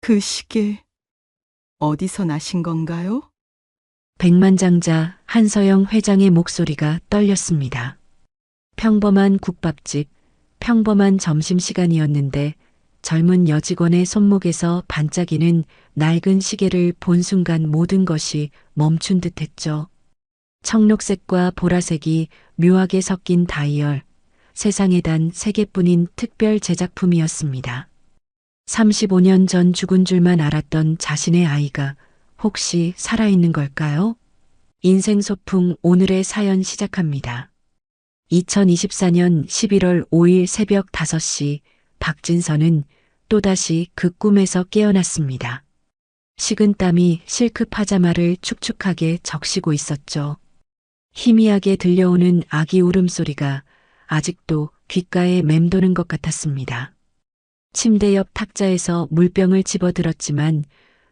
그 시계 어디서 나신 건가요? 백만장자 한서영 회장의 목소리가 떨렸습니다. 평범한 국밥집, 평범한 점심시간이었는데 젊은 여직원의 손목에서 반짝이는 낡은 시계를 본 순간 모든 것이 멈춘 듯했죠. 청록색과 보라색이 묘하게 섞인 다이얼, 세상에 단 3개뿐인 특별 제작품이었습니다. 35년 전 죽은 줄만 알았던 자신의 아이가 혹시 살아있는 걸까요? 인생 소풍 오늘의 사연 시작합니다. 2024년 11월 5일 새벽 5시 박진선은 또다시 그 꿈에서 깨어났습니다. 식은 땀이 실크 파자마를 축축하게 적시고 있었죠. 희미하게 들려오는 아기 울음소리가 아직도 귓가에 맴도는 것 같았습니다. 침대 옆 탁자에서 물병을 집어들었지만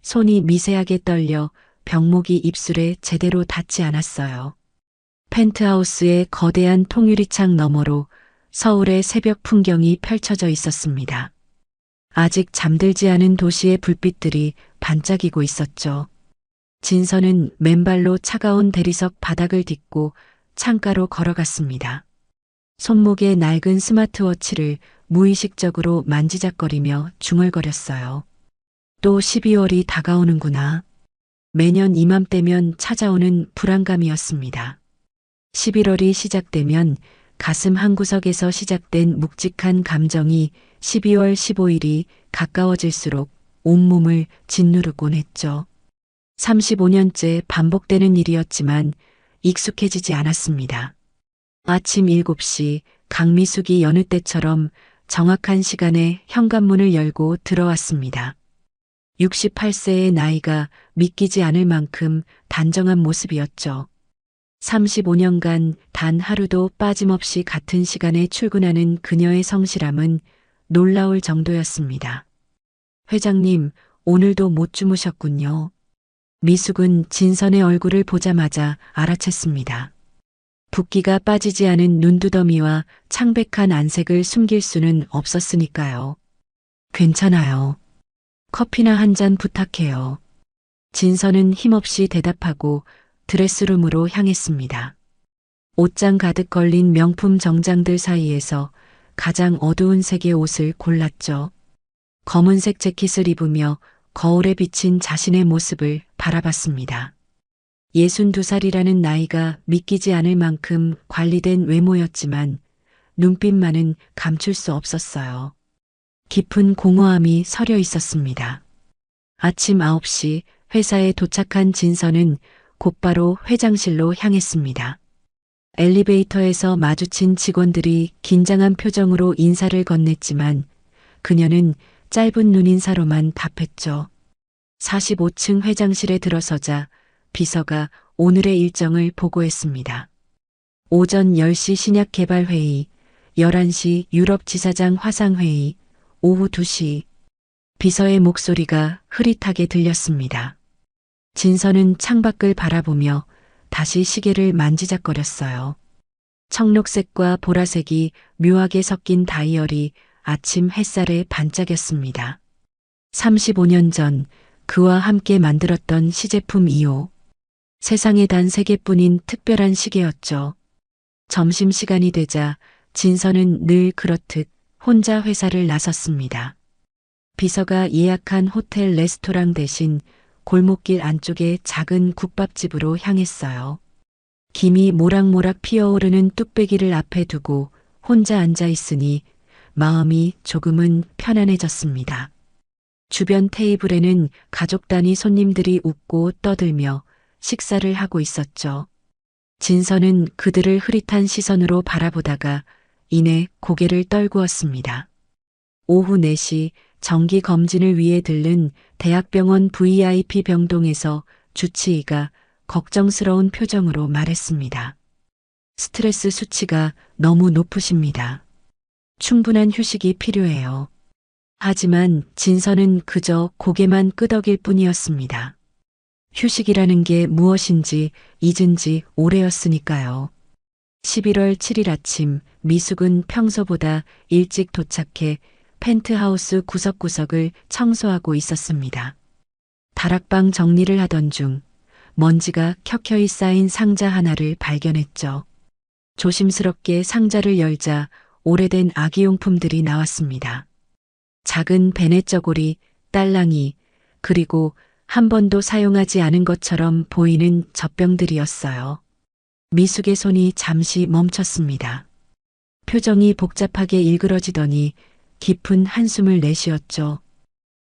손이 미세하게 떨려 병목이 입술에 제대로 닿지 않았어요. 펜트하우스의 거대한 통유리창 너머로 서울의 새벽 풍경이 펼쳐져 있었습니다. 아직 잠들지 않은 도시의 불빛들이 반짝이고 있었죠. 진선은 맨발로 차가운 대리석 바닥을 딛고 창가로 걸어갔습니다. 손목에 낡은 스마트워치를 무의식적으로 만지작거리며 중얼거렸어요. 또 12월이 다가오는구나. 매년 이맘때면 찾아오는 불안감이었습니다. 11월이 시작되면 가슴 한구석에서 시작된 묵직한 감정이 12월 15일이 가까워질수록 온몸을 짓누르곤 했죠. 35년째 반복되는 일이었지만 익숙해지지 않았습니다. 아침 7시 강미숙이 여느 때처럼 정확한 시간에 현관문을 열고 들어왔습니다. 68세의 나이가 믿기지 않을 만큼 단정한 모습이었죠. 35년간 단 하루도 빠짐없이 같은 시간에 출근하는 그녀의 성실함은 놀라울 정도였습니다. 회장님, 오늘도 못 주무셨군요. 미숙은 진선의 얼굴을 보자마자 알아챘습니다. 붓기가 빠지지 않은 눈두더미와 창백한 안색을 숨길 수는 없었으니까요. 괜찮아요. 커피나 한 잔 부탁해요. 진선은 힘없이 대답하고 드레스룸으로 향했습니다. 옷장 가득 걸린 명품 정장들 사이에서 가장 어두운 색의 옷을 골랐죠. 검은색 재킷을 입으며 거울에 비친 자신의 모습을 바라봤습니다. 62살이라는 나이가 믿기지 않을 만큼 관리된 외모였지만 눈빛만은 감출 수 없었어요. 깊은 공허함이 서려 있었습니다. 아침 9시 회사에 도착한 진선은 곧바로 회장실로 향했습니다. 엘리베이터에서 마주친 직원들이 긴장한 표정으로 인사를 건넸지만 그녀는 짧은 눈인사로만 답했죠. 45층 회장실에 들어서자 비서가 오늘의 일정을 보고했습니다. 오전 10시 신약개발회의, 11시 유럽지사장 화상회의, 오후 2시. 비서의 목소리가 흐릿하게 들렸습니다. 진선은 창밖을 바라보며 다시 시계를 만지작거렸어요. 청록색과 보라색이 묘하게 섞인 다이얼이 아침 햇살에 반짝였습니다. 35년 전 그와 함께 만들었던 시제품 2호. 세상에 단 3개뿐인 특별한 시계였죠. 점심시간이 되자 진선은 늘 그렇듯 혼자 회사를 나섰습니다. 비서가 예약한 호텔 레스토랑 대신 골목길 안쪽의 작은 국밥집으로 향했어요. 김이 모락모락 피어오르는 뚝배기를 앞에 두고 혼자 앉아 있으니 마음이 조금은 편안해졌습니다. 주변 테이블에는 가족 단위 손님들이 웃고 떠들며 식사를 하고 있었죠. 진선은 그들을 흐릿한 시선으로 바라보다가 이내 고개를 떨구었습니다. 오후 4시 정기 검진을 위해 들른 대학병원 VIP 병동에서 주치의가 걱정스러운 표정으로 말했습니다. 스트레스 수치가 너무 높으십니다. 충분한 휴식이 필요해요. 하지만 진선은 그저 고개만 끄덕일 뿐이었습니다. 휴식이라는 게 무엇인지 잊은 지 오래였으니까요. 11월 7일 아침 미숙은 평소보다 일찍 도착해 펜트하우스 구석구석을 청소하고 있었습니다. 다락방 정리를 하던 중 먼지가 켜켜이 쌓인 상자 하나를 발견했죠. 조심스럽게 상자를 열자 오래된 아기용품들이 나왔습니다. 작은 베네저고리, 딸랑이, 그리고 한 번도 사용하지 않은 것처럼 보이는 젖병들이었어요. 미숙의 손이 잠시 멈췄습니다. 표정이 복잡하게 일그러지더니 깊은 한숨을 내쉬었죠.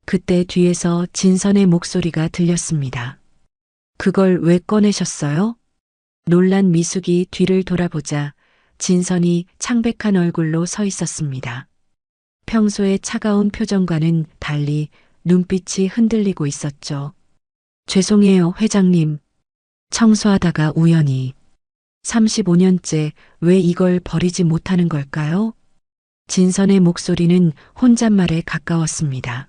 그때 뒤에서 진선의 목소리가 들렸습니다. 그걸 왜 꺼내셨어요? 놀란 미숙이 뒤를 돌아보자 진선이 창백한 얼굴로 서 있었습니다. 평소의 차가운 표정과는 달리 눈빛이 흔들리고 있었죠. 죄송해요, 회장님. 청소하다가 우연히. 35년째 왜 이걸 버리지 못하는 걸까요? 진선의 목소리는 혼잣말에 가까웠습니다.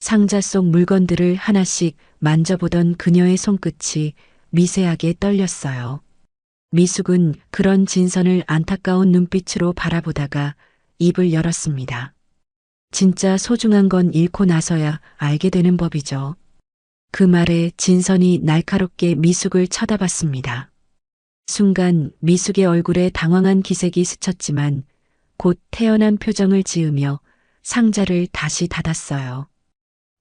상자 속 물건들을 하나씩 만져보던 그녀의 손끝이 미세하게 떨렸어요. 미숙은 그런 진선을 안타까운 눈빛으로 바라보다가 입을 열었습니다. 진짜 소중한 건 잃고 나서야 알게 되는 법이죠. 그 말에 진선이 날카롭게 미숙을 쳐다봤습니다. 순간 미숙의 얼굴에 당황한 기색이 스쳤지만 곧 태연한 표정을 지으며 상자를 다시 닫았어요.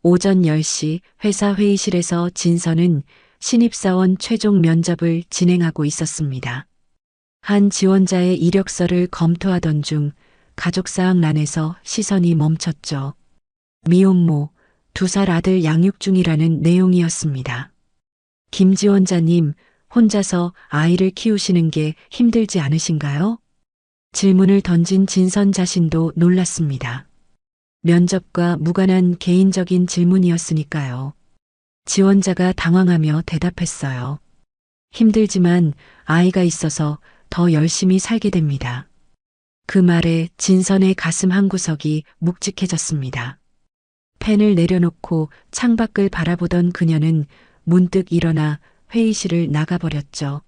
오전 10시 회사 회의실에서 진선은 신입사원 최종 면접을 진행하고 있었습니다. 한 지원자의 이력서를 검토하던 중 가족사항란에서 시선이 멈췄죠. 미혼모, 2살 아들 양육 중이라는 내용이었습니다. 김 지원자님, 혼자서 아이를 키우시는 게 힘들지 않으신가요? 질문을 던진 진선 자신도 놀랐습니다. 면접과 무관한 개인적인 질문이었으니까요. 지원자가 당황하며 대답했어요. 힘들지만 아이가 있어서 더 열심히 살게 됩니다. 그 말에 진선의 가슴 한구석이 묵직해졌습니다. 펜을 내려놓고 창밖을 바라보던 그녀는 문득 일어나 회의실을 나가버렸죠.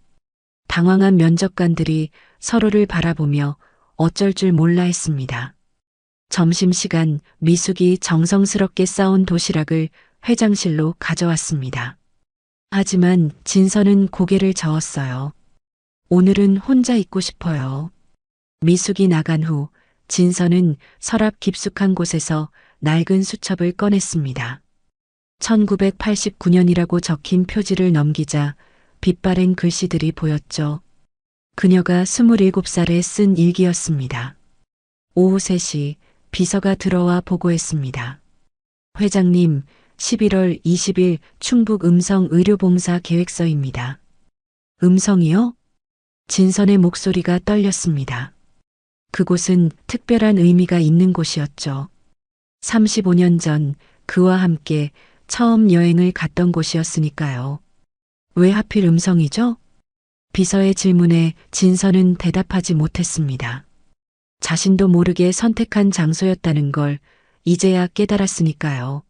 당황한 면접관들이 서로를 바라보며 어쩔 줄 몰라 했습니다. 점심시간 미숙이 정성스럽게 싸온 도시락을 회장실로 가져왔습니다. 하지만 진선은 고개를 저었어요. 오늘은 혼자 있고 싶어요. 미숙이 나간 후 진선은 서랍 깊숙한 곳에서 낡은 수첩을 꺼냈습니다. 1989년이라고 적힌 표지를 넘기자 빛바랜 글씨들이 보였죠. 그녀가 27살에 쓴 일기였습니다. 오후 3시 비서가 들어와 보고했습니다. 회장님, 11월 20일 충북 음성 의료봉사 계획서입니다. 음성이요? 진선의 목소리가 떨렸습니다. 그곳은 특별한 의미가 있는 곳이었죠. 35년 전 그와 함께 처음 여행을 갔던 곳이었으니까요. 왜 하필 음성이죠? 비서의 질문에 진선은 대답하지 못했습니다. 자신도 모르게 선택한 장소였다는 걸 이제야 깨달았으니까요.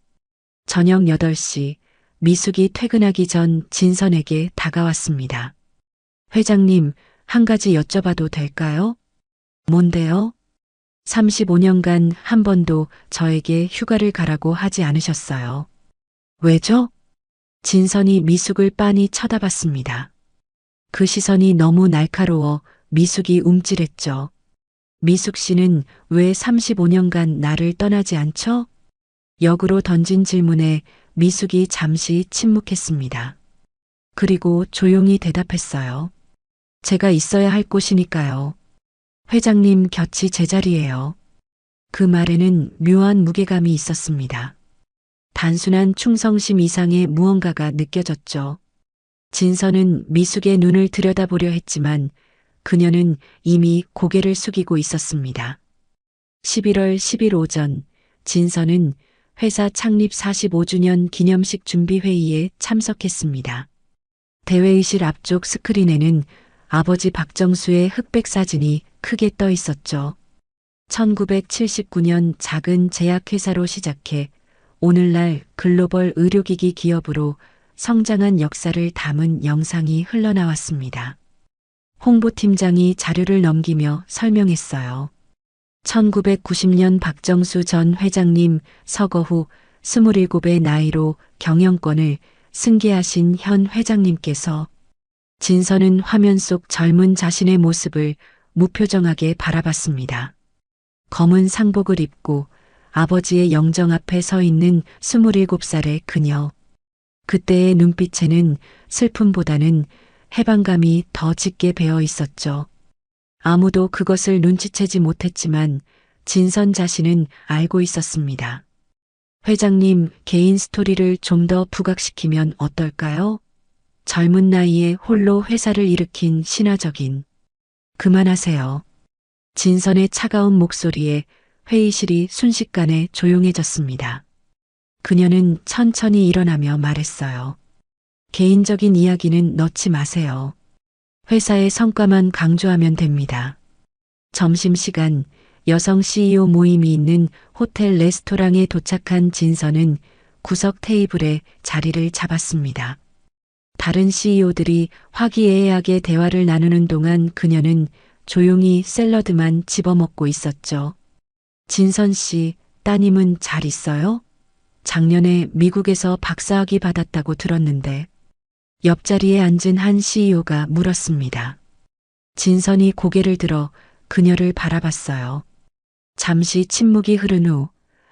저녁 8시 미숙이 퇴근하기 전 진선에게 다가왔습니다. 회장님, 한 가지 여쭤봐도 될까요? 뭔데요? 35년간 한 번도 저에게 휴가를 가라고 하지 않으셨어요. 왜죠? 진선이 미숙을 빤히 쳐다봤습니다. 그 시선이 너무 날카로워 미숙이 움찔했죠. 미숙 씨는 왜 35년간 나를 떠나지 않죠? 역으로 던진 질문에 미숙이 잠시 침묵했습니다. 그리고 조용히 대답했어요. 제가 있어야 할 곳이니까요. 회장님 곁이 제 자리예요. 그 말에는 묘한 무게감이 있었습니다. 단순한 충성심 이상의 무언가가 느껴졌죠. 진선은 미숙의 눈을 들여다보려 했지만 그녀는 이미 고개를 숙이고 있었습니다. 11월 10일 오전 진선은 회사 창립 45주년 기념식 준비회의에 참석했습니다. 대회의실 앞쪽 스크린에는 아버지 박정수의 흑백 사진이 크게 떠 있었죠. 1979년 작은 제약회사로 시작해 오늘날 글로벌 의료기기 기업으로 성장한 역사를 담은 영상이 흘러나왔습니다. 홍보팀장이 자료를 넘기며 설명했어요. 1990년 박정수 전 회장님 서거 후 27의 나이로 경영권을 승계하신 현 회장님께서 진선은 화면 속 젊은 자신의 모습을 무표정하게 바라봤습니다. 검은 상복을 입고 아버지의 영정 앞에 서 있는 27살의 그녀. 그때의 눈빛에는 슬픔보다는 해방감이 더 짙게 배어 있었죠. 아무도 그것을 눈치채지 못했지만 진선 자신은 알고 있었습니다. 회장님, 개인 스토리를 좀 더 부각시키면 어떨까요? 젊은 나이에 홀로 회사를 일으킨 신화적인. 그만하세요. 진선의 차가운 목소리에 회의실이 순식간에 조용해졌습니다. 그녀는 천천히 일어나며 말했어요. 개인적인 이야기는 넣지 마세요. 회사의 성과만 강조하면 됩니다. 점심시간 여성 CEO 모임이 있는 호텔 레스토랑에 도착한 진선은 구석 테이블에 자리를 잡았습니다. 다른 CEO들이 화기애애하게 대화를 나누는 동안 그녀는 조용히 샐러드만 집어먹고 있었죠. 진선 씨, 따님은 잘 있어요? 작년에 미국에서 박사학위 받았다고 들었는데. 옆자리에 앉은 한 CEO가 물었습니다. 진선이 고개를 들어 그녀를 바라봤어요. 잠시 침묵이 흐른 후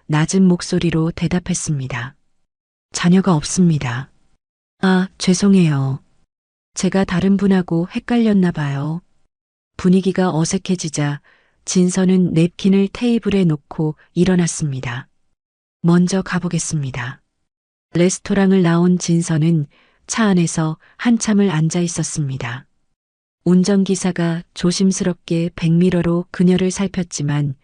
낮은 목소리로 대답했습니다. 자녀가 없습니다. 아, 죄송해요. 제가 다른 분하고 헷갈렸나 봐요. 분위기가 어색해지자 진선은 냅킨을 테이블에 놓고 일어났습니다. 먼저 가보겠습니다. 레스토랑을 나온 진선은 차 안에서 한참을 앉아 있었습니다. 운전기사가 조심스럽게 백미러로 그녀를 살폈지만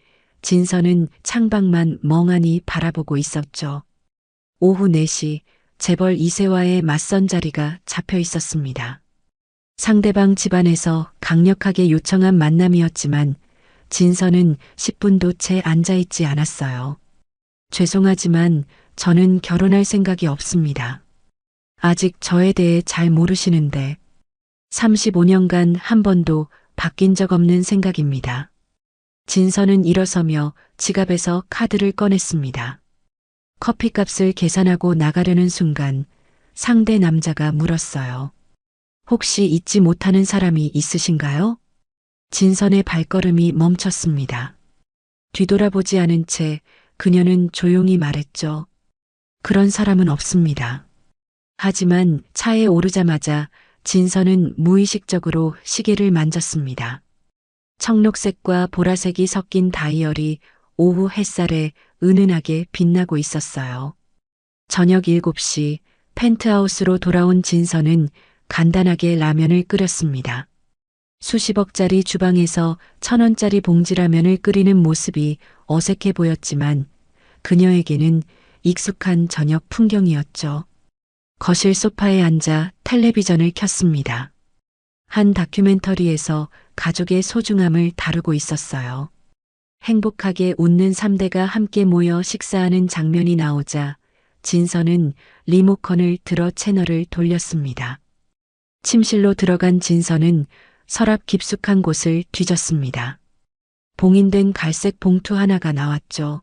진선은 창밖만 멍하니 바라보고 있었죠. 오후 4시 재벌 이세와의 맞선 자리가 잡혀 있었습니다. 상대방 집안에서 강력하게 요청한 만남이었지만 진선은 10분도 채 앉아 있지 않았어요. 죄송하지만 저는 결혼할 생각이 없습니다. 아직 저에 대해 잘 모르시는데 35년간 한 번도 바뀐 적 없는 생각입니다. 진선은 일어서며 지갑에서 카드를 꺼냈습니다. 커피값을 계산하고 나가려는 순간 상대 남자가 물었어요. 혹시 잊지 못하는 사람이 있으신가요? 진선의 발걸음이 멈췄습니다. 뒤돌아보지 않은 채 그녀는 조용히 말했죠. 그런 사람은 없습니다. 하지만 차에 오르자마자 진선은 무의식적으로 시계를 만졌습니다. 청록색과 보라색이 섞인 다이얼이 오후 햇살에 은은하게 빛나고 있었어요. 저녁 7시 펜트하우스로 돌아온 진선은 간단하게 라면을 끓였습니다. 수십억짜리 주방에서 1,000원짜리 봉지라면을 끓이는 모습이 어색해 보였지만 그녀에게는 익숙한 저녁 풍경이었죠. 거실 소파에 앉아 텔레비전을 켰습니다. 한 다큐멘터리에서 가족의 소중함을 다루고 있었어요. 행복하게 웃는 3대가 함께 모여 식사하는 장면이 나오자 진선은 리모컨을 들어 채널을 돌렸습니다. 침실로 들어간 진선은 서랍 깊숙한 곳을 뒤졌습니다. 봉인된 갈색 봉투 하나가 나왔죠.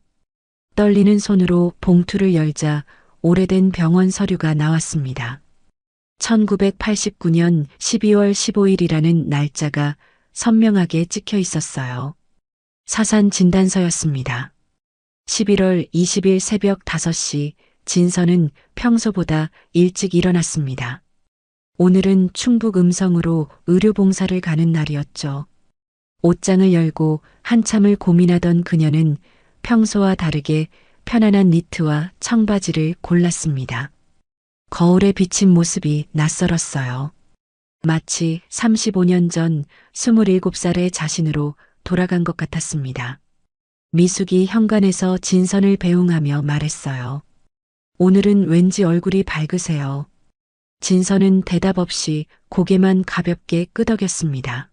떨리는 손으로 봉투를 열자 오래된 병원 서류가 나왔습니다. 1989년 12월 15일이라는 날짜가 선명하게 찍혀 있었어요. 사산 진단서였습니다. 11월 20일 새벽 5시 진선은 평소보다 일찍 일어났습니다. 오늘은 충북 음성으로 의료봉사를 가는 날이었죠. 옷장을 열고 한참을 고민하던 그녀는 평소와 다르게 편안한 니트와 청바지를 골랐습니다. 거울에 비친 모습이 낯설었어요. 마치 35년 전 27살의 자신으로 돌아간 것 같았습니다. 미숙이 현관에서 진선을 배웅하며 말했어요. 오늘은 왠지 얼굴이 밝으세요. 진선은 대답 없이 고개만 가볍게 끄덕였습니다.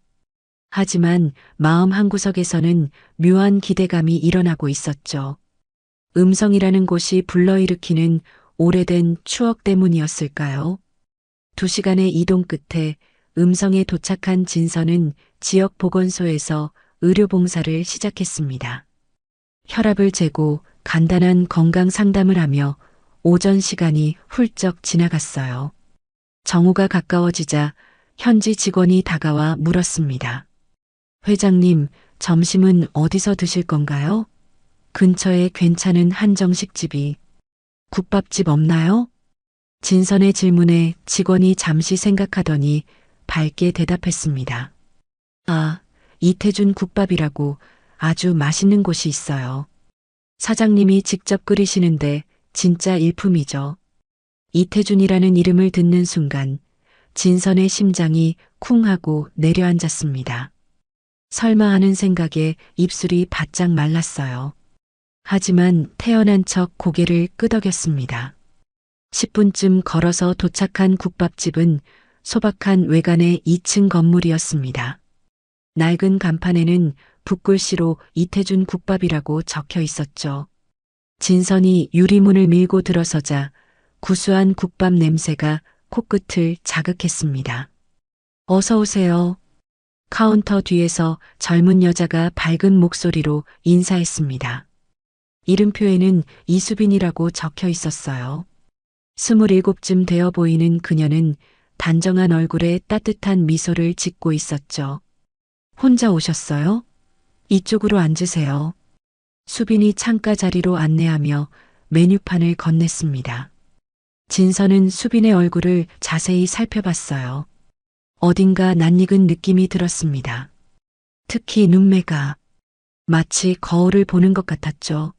하지만 마음 한구석에서는 묘한 기대감이 일어나고 있었죠. 음성이라는 곳이 불러일으키는 오래된 추억 때문이었을까요? 2시간의 이동 끝에 음성에 도착한 진선은 지역 보건소에서 의료봉사를 시작했습니다. 혈압을 재고 간단한 건강 상담을 하며 오전 시간이 훌쩍 지나갔어요. 정오가 가까워지자 현지 직원이 다가와 물었습니다. 회장님, 점심은 어디서 드실 건가요? 근처에 괜찮은 한정식집이. 국밥집 없나요? 진선의 질문에 직원이 잠시 생각하더니 밝게 대답했습니다. 아, 이태준 국밥이라고 아주 맛있는 곳이 있어요. 사장님이 직접 끓이시는데 진짜 일품이죠. 이태준이라는 이름을 듣는 순간 진선의 심장이 쿵 하고 내려앉았습니다. 설마 하는 생각에 입술이 바짝 말랐어요. 하지만 태어난 척 고개를 끄덕였습니다. 10분쯤 걸어서 도착한 국밥집은 소박한 외관의 2층 건물이었습니다. 낡은 간판에는 붓글씨로 이태준 국밥이라고 적혀 있었죠. 진선이 유리문을 밀고 들어서자 구수한 국밥 냄새가 코끝을 자극했습니다. 어서 오세요. 카운터 뒤에서 젊은 여자가 밝은 목소리로 인사했습니다. 이름표에는 이수빈이라고 적혀 있었어요. 27쯤 되어 보이는 그녀는 단정한 얼굴에 따뜻한 미소를 짓고 있었죠. 혼자 오셨어요? 이쪽으로 앉으세요. 수빈이 창가 자리로 안내하며 메뉴판을 건넸습니다. 진선은 수빈의 얼굴을 자세히 살펴봤어요. 어딘가 낯익은 느낌이 들었습니다. 특히 눈매가 마치 거울을 보는 것 같았죠.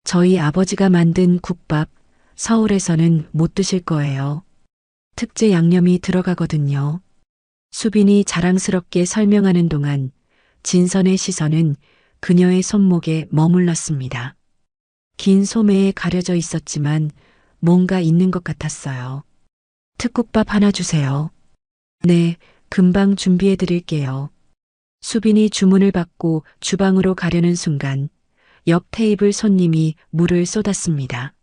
저희 아버지가 만든 국밥, 서울에서는 못 드실 거예요. 특제 양념이 들어가거든요. 수빈이 자랑스럽게 설명하는 동안 진선의 시선은 그녀의 손목에 머물렀습니다. 긴 소매에 가려져 있었지만 뭔가 있는 것 같았어요. 특국밥 하나 주세요. 네, 금방 준비해 드릴게요. 수빈이 주문을 받고 주방으로 가려는 순간 옆 테이블 손님이 물을 쏟았습니다.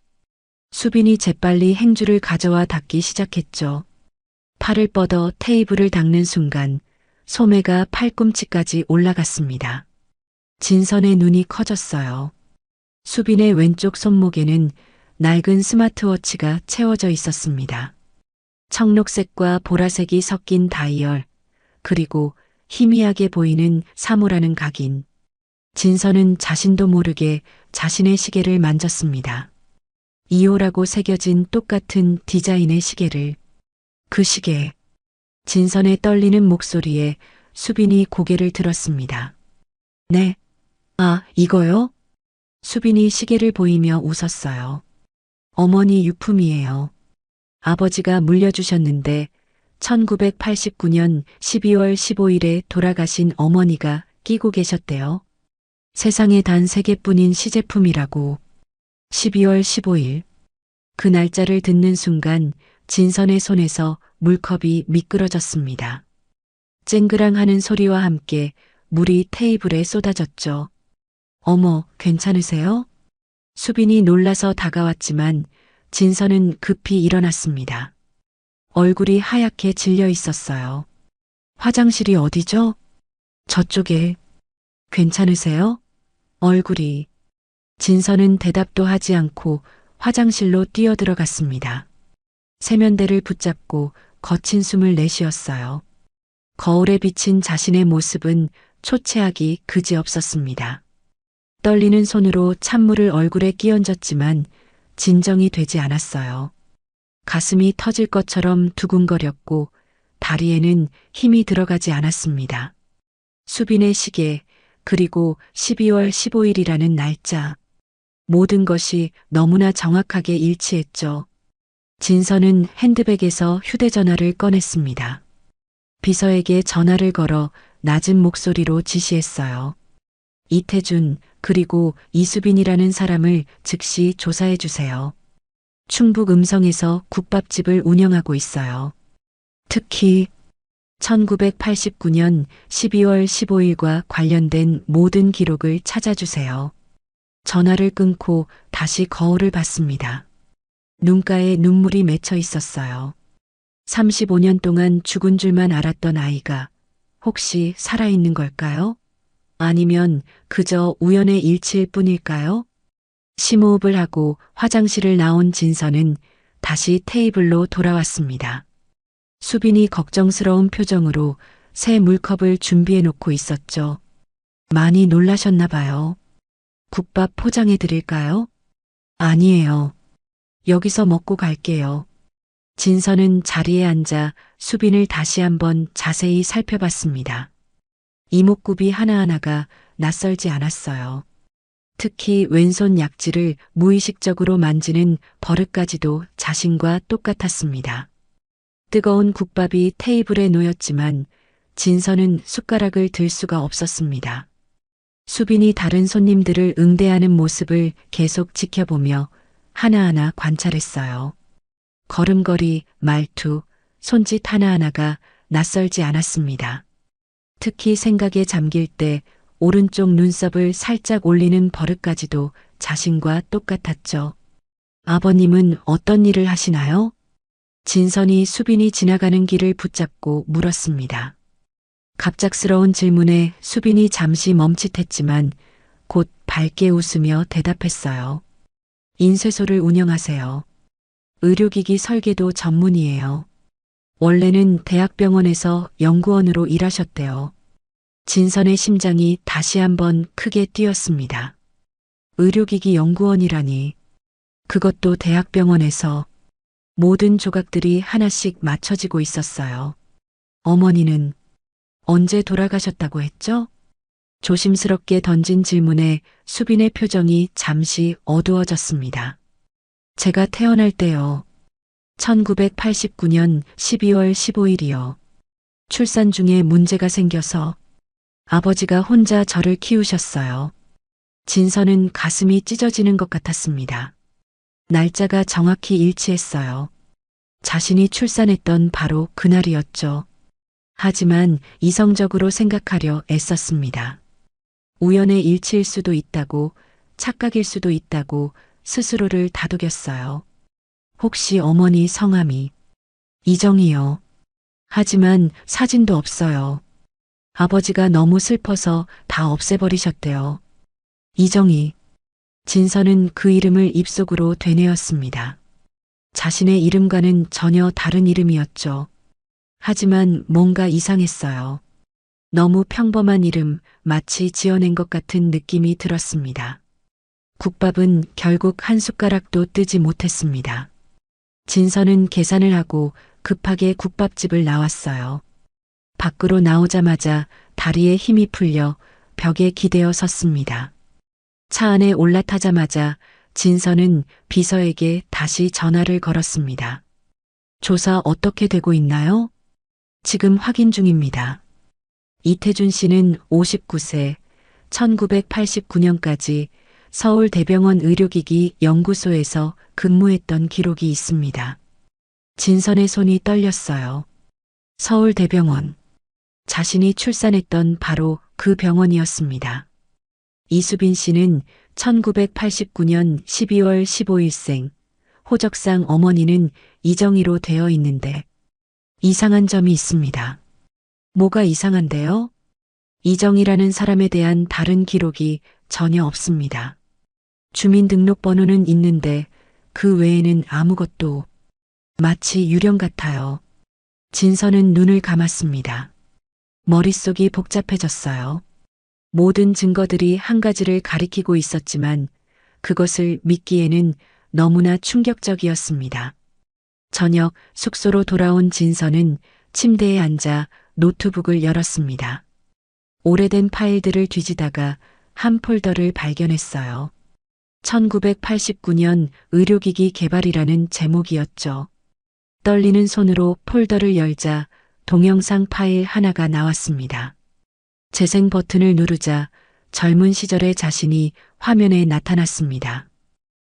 수빈이 재빨리 행주를 가져와 닦기 시작했죠. 팔을 뻗어 테이블을 닦는 순간 소매가 팔꿈치까지 올라갔습니다. 진선의 눈이 커졌어요. 수빈의 왼쪽 손목에는 낡은 스마트워치가 채워져 있었습니다. 청록색과 보라색이 섞인 다이얼, 그리고 희미하게 보이는 3호라는 각인. 진선은 자신도 모르게 자신의 시계를 만졌습니다. 2호라고 새겨진 똑같은 디자인의 시계를. 그 시계. 진선의 떨리는 목소리에 수빈이 고개를 들었습니다. 네. 아, 이거요? 수빈이 시계를 보이며 웃었어요. 어머니 유품이에요. 아버지가 물려주셨는데 1989년 12월 15일에 돌아가신 어머니가 끼고 계셨대요. 세상에 단 3개뿐인 시제품이라고. 12월 15일. 그 날짜를 듣는 순간 진선의 손에서 물컵이 미끄러졌습니다. 쨍그랑하는 소리와 함께 물이 테이블에 쏟아졌죠. 어머, 괜찮으세요? 수빈이 놀라서 다가왔지만 진선은 급히 일어났습니다. 얼굴이 하얗게 질려 있었어요. 화장실이 어디죠? 저쪽에. 괜찮으세요? 얼굴이. 진선은 대답도 하지 않고 화장실로 뛰어들어갔습니다. 세면대를 붙잡고 거친 숨을 내쉬었어요. 거울에 비친 자신의 모습은 초췌하기 그지없었습니다. 떨리는 손으로 찬물을 얼굴에 끼얹었지만 진정이 되지 않았어요. 가슴이 터질 것처럼 두근거렸고 다리에는 힘이 들어가지 않았습니다. 수빈의 시계, 그리고 12월 15일이라는 날짜. 모든 것이 너무나 정확하게 일치했죠. 진선은 핸드백에서 휴대전화를 꺼냈습니다. 비서에게 전화를 걸어 낮은 목소리로 지시했어요. 이태준, 그리고 이수빈이라는 사람을 즉시 조사해 주세요. 충북 음성에서 국밥집을 운영하고 있어요. 특히 1989년 12월 15일과 관련된 모든 기록을 찾아주세요. 전화를 끊고 다시 거울을 봤습니다. 눈가에 눈물이 맺혀 있었어요. 35년 동안 죽은 줄만 알았던 아이가 혹시 살아있는 걸까요? 아니면 그저 우연의 일치일 뿐일까요? 심호흡을 하고 화장실을 나온 진서는 다시 테이블로 돌아왔습니다. 수빈이 걱정스러운 표정으로 새 물컵을 준비해 놓고 있었죠. 많이 놀라셨나 봐요. 국밥 포장해 드릴까요? 아니에요. 여기서 먹고 갈게요. 진서는 자리에 앉아 수빈을 다시 한번 자세히 살펴봤습니다. 이목구비 하나하나가 낯설지 않았어요. 특히 왼손 약지를 무의식적으로 만지는 버릇까지도 자신과 똑같았습니다. 뜨거운 국밥이 테이블에 놓였지만 진서는 숟가락을 들 수가 없었습니다. 수빈이 다른 손님들을 응대하는 모습을 계속 지켜보며 하나하나 관찰했어요. 걸음걸이, 말투, 손짓 하나하나가 낯설지 않았습니다. 특히 생각에 잠길 때 오른쪽 눈썹을 살짝 올리는 버릇까지도 자신과 똑같았죠. 아버님은 어떤 일을 하시나요? 진선이 수빈이 지나가는 길을 붙잡고 물었습니다. 갑작스러운 질문에 수빈이 잠시 멈칫했지만 곧 밝게 웃으며 대답했어요. 인쇄소를 운영하세요. 의료기기 설계도 전문이에요. 원래는 대학병원에서 연구원으로 일하셨대요. 진선의 심장이 다시 한번 크게 뛰었습니다. 의료기기 연구원이라니. 그것도 대학병원에서. 모든 조각들이 하나씩 맞춰지고 있었어요. 어머니는 언제 돌아가셨다고 했죠? 조심스럽게 던진 질문에 수빈의 표정이 잠시 어두워졌습니다. 제가 태어날 때요. 1989년 12월 15일이요. 출산 중에 문제가 생겨서 아버지가 혼자 저를 키우셨어요. 진서는 가슴이 찢어지는 것 같았습니다. 날짜가 정확히 일치했어요. 자신이 출산했던 바로 그날이었죠. 하지만 이성적으로 생각하려 애썼습니다. 우연의 일치일 수도 있다고, 착각일 수도 있다고 스스로를 다독였어요. 혹시 어머니 성함이 이정이요. 하지만 사진도 없어요. 아버지가 너무 슬퍼서 다 없애버리셨대요. 이정희. 진서는 그 이름을 입속으로 되뇌었습니다. 자신의 이름과는 전혀 다른 이름이었죠. 하지만 뭔가 이상했어요. 너무 평범한 이름, 마치 지어낸 것 같은 느낌이 들었습니다. 국밥은 결국 한 숟가락도 뜨지 못했습니다. 진서는 계산을 하고 급하게 국밥집을 나왔어요. 밖으로 나오자마자 다리에 힘이 풀려 벽에 기대어 섰습니다. 차 안에 올라타자마자 진서는 비서에게 다시 전화를 걸었습니다. 조사 어떻게 되고 있나요? 지금 확인 중입니다. 이태준 씨는 59세, 1989년까지 서울대병원 의료기기 연구소에서 근무했던 기록이 있습니다. 진선의 손이 떨렸어요. 서울대병원. 자신이 출산했던 바로 그 병원이었습니다. 이수빈 씨는 1989년 12월 15일생, 호적상 어머니는 이정희로 되어 있는데 이상한 점이 있습니다. 뭐가 이상한데요? 이정희라는 사람에 대한 다른 기록이 전혀 없습니다. 주민등록번호는 있는데 그 외에는 아무것도. 마치 유령 같아요. 진서는 눈을 감았습니다. 머릿속이 복잡해졌어요. 모든 증거들이 한 가지를 가리키고 있었지만 그것을 믿기에는 너무나 충격적이었습니다. 저녁 숙소로 돌아온 진서는 침대에 앉아 노트북을 열었습니다. 오래된 파일들을 뒤지다가 한 폴더를 발견했어요. 1989년 의료기기 개발이라는 제목이었죠. 떨리는 손으로 폴더를 열자 동영상 파일 하나가 나왔습니다. 재생 버튼을 누르자 젊은 시절의 자신이 화면에 나타났습니다.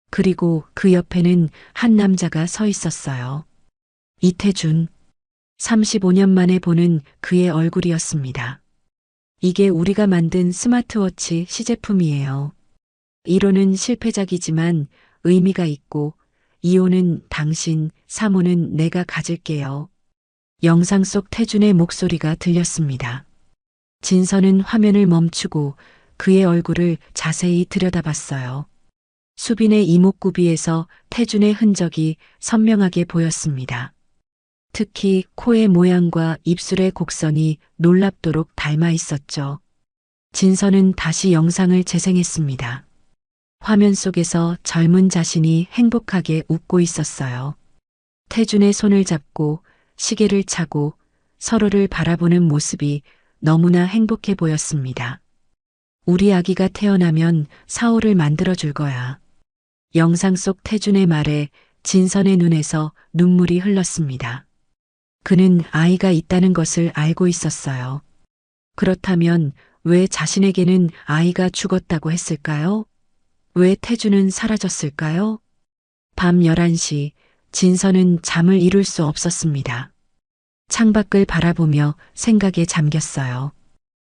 그리고 그 옆에는 한 남자가 서 있었어요. 이태준. 35년 만에 보는 그의 얼굴이었습니다. 이게 우리가 만든 스마트워치 시제품이에요. 1호는 실패작이지만 의미가 있고 2호는 당신, 3호는 내가 가질게요. 영상 속 태준의 목소리가 들렸습니다. 진선은 화면을 멈추고 그의 얼굴을 자세히 들여다봤어요. 수빈의 이목구비에서 태준의 흔적이 선명하게 보였습니다. 특히 코의 모양과 입술의 곡선이 놀랍도록 닮아 있었죠. 진선은 다시 영상을 재생했습니다. 화면 속에서 젊은 자신이 행복하게 웃고 있었어요. 태준의 손을 잡고 시계를 차고 서로를 바라보는 모습이 너무나 행복해 보였습니다. 우리 아기가 태어나면 사오를 만들어줄 거야. 영상 속 태준의 말에 진선의 눈에서 눈물이 흘렀습니다. 그는 아이가 있다는 것을 알고 있었어요. 그렇다면 왜 자신에게는 아이가 죽었다고 했을까요? 왜 태준은 사라졌을까요? 밤 11시 진선은 잠을 이룰 수 없었습니다. 창밖을 바라보며 생각에 잠겼어요.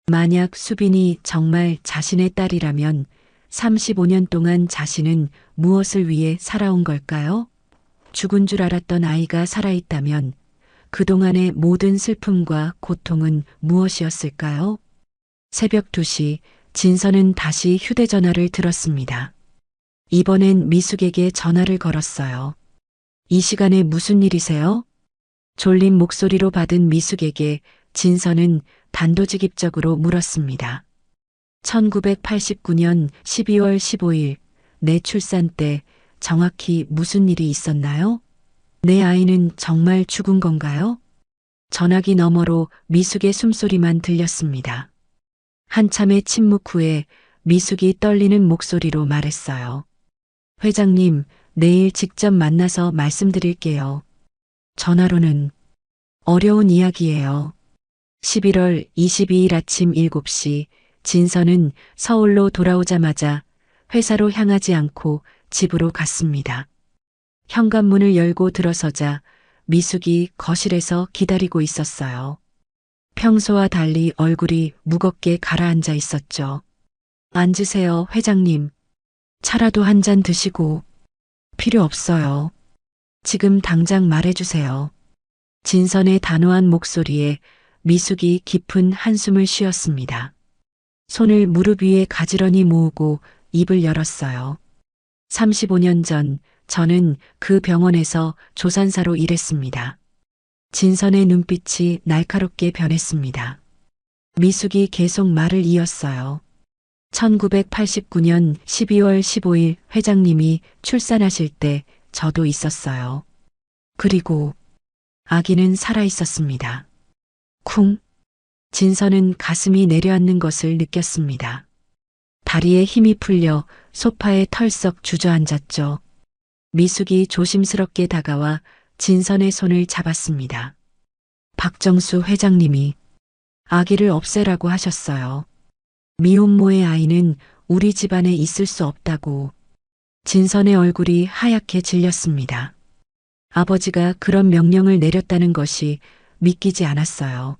만약 수빈이 정말 자신의 딸이라면 35년 동안 자신은 무엇을 위해 살아온 걸까요? 죽은 줄 알았던 아이가 살아있다면 그동안의 모든 슬픔과 고통은 무엇이었을까요? 새벽 2시 진선은 다시 휴대전화를 들었습니다. 이번엔 미숙에게 전화를 걸었어요. 이 시간에 무슨 일이세요? 졸린 목소리로 받은 미숙에게 진선은 단도직입적으로 물었습니다. 1989년 12월 15일 내 출산 때 정확히 무슨 일이 있었나요? 내 아이는 정말 죽은 건가요? 전화기 너머로 미숙의 숨소리만 들렸습니다. 한참의 침묵 후에 미숙이 떨리는 목소리로 말했어요. 회장님, 내일 직접 만나서 말씀드릴게요. 전화로는 어려운 이야기예요. 11월 22일 아침 7시 진선은 서울로 돌아오자마자 회사로 향하지 않고 집으로 갔습니다. 현관문을 열고 들어서자 미숙이 거실에서 기다리고 있었어요. 평소와 달리 얼굴이 무겁게 가라앉아 있었죠. 앉으세요, 회장님. 차라도 한 잔 드시고. 필요 없어요. 지금 당장 말해주세요. 진선의 단호한 목소리에 미숙이 깊은 한숨을 쉬었습니다. 손을 무릎 위에 가지런히 모으고 입을 열었어요. 35년 전 저는 그 병원에서 조산사로 일했습니다. 진선의 눈빛이 날카롭게 변했습니다. 미숙이 계속 말을 이었어요. 1989년 12월 15일 회장님이 출산하실 때 저도 있었어요. 그리고 아기는 살아 있었습니다. 쿵. 진선은 가슴이 내려앉는 것을 느꼈습니다. 다리에 힘이 풀려 소파에 털썩 주저앉았죠. 미숙이 조심스럽게 다가와 진선의 손을 잡았습니다. 박정수 회장님이 아기를 없애라고 하셨어요. 미혼모의 아이는 우리 집안에 있을 수 없다고. 진선의 얼굴이 하얗게 질렸습니다. 아버지가 그런 명령을 내렸다는 것이 믿기지 않았어요.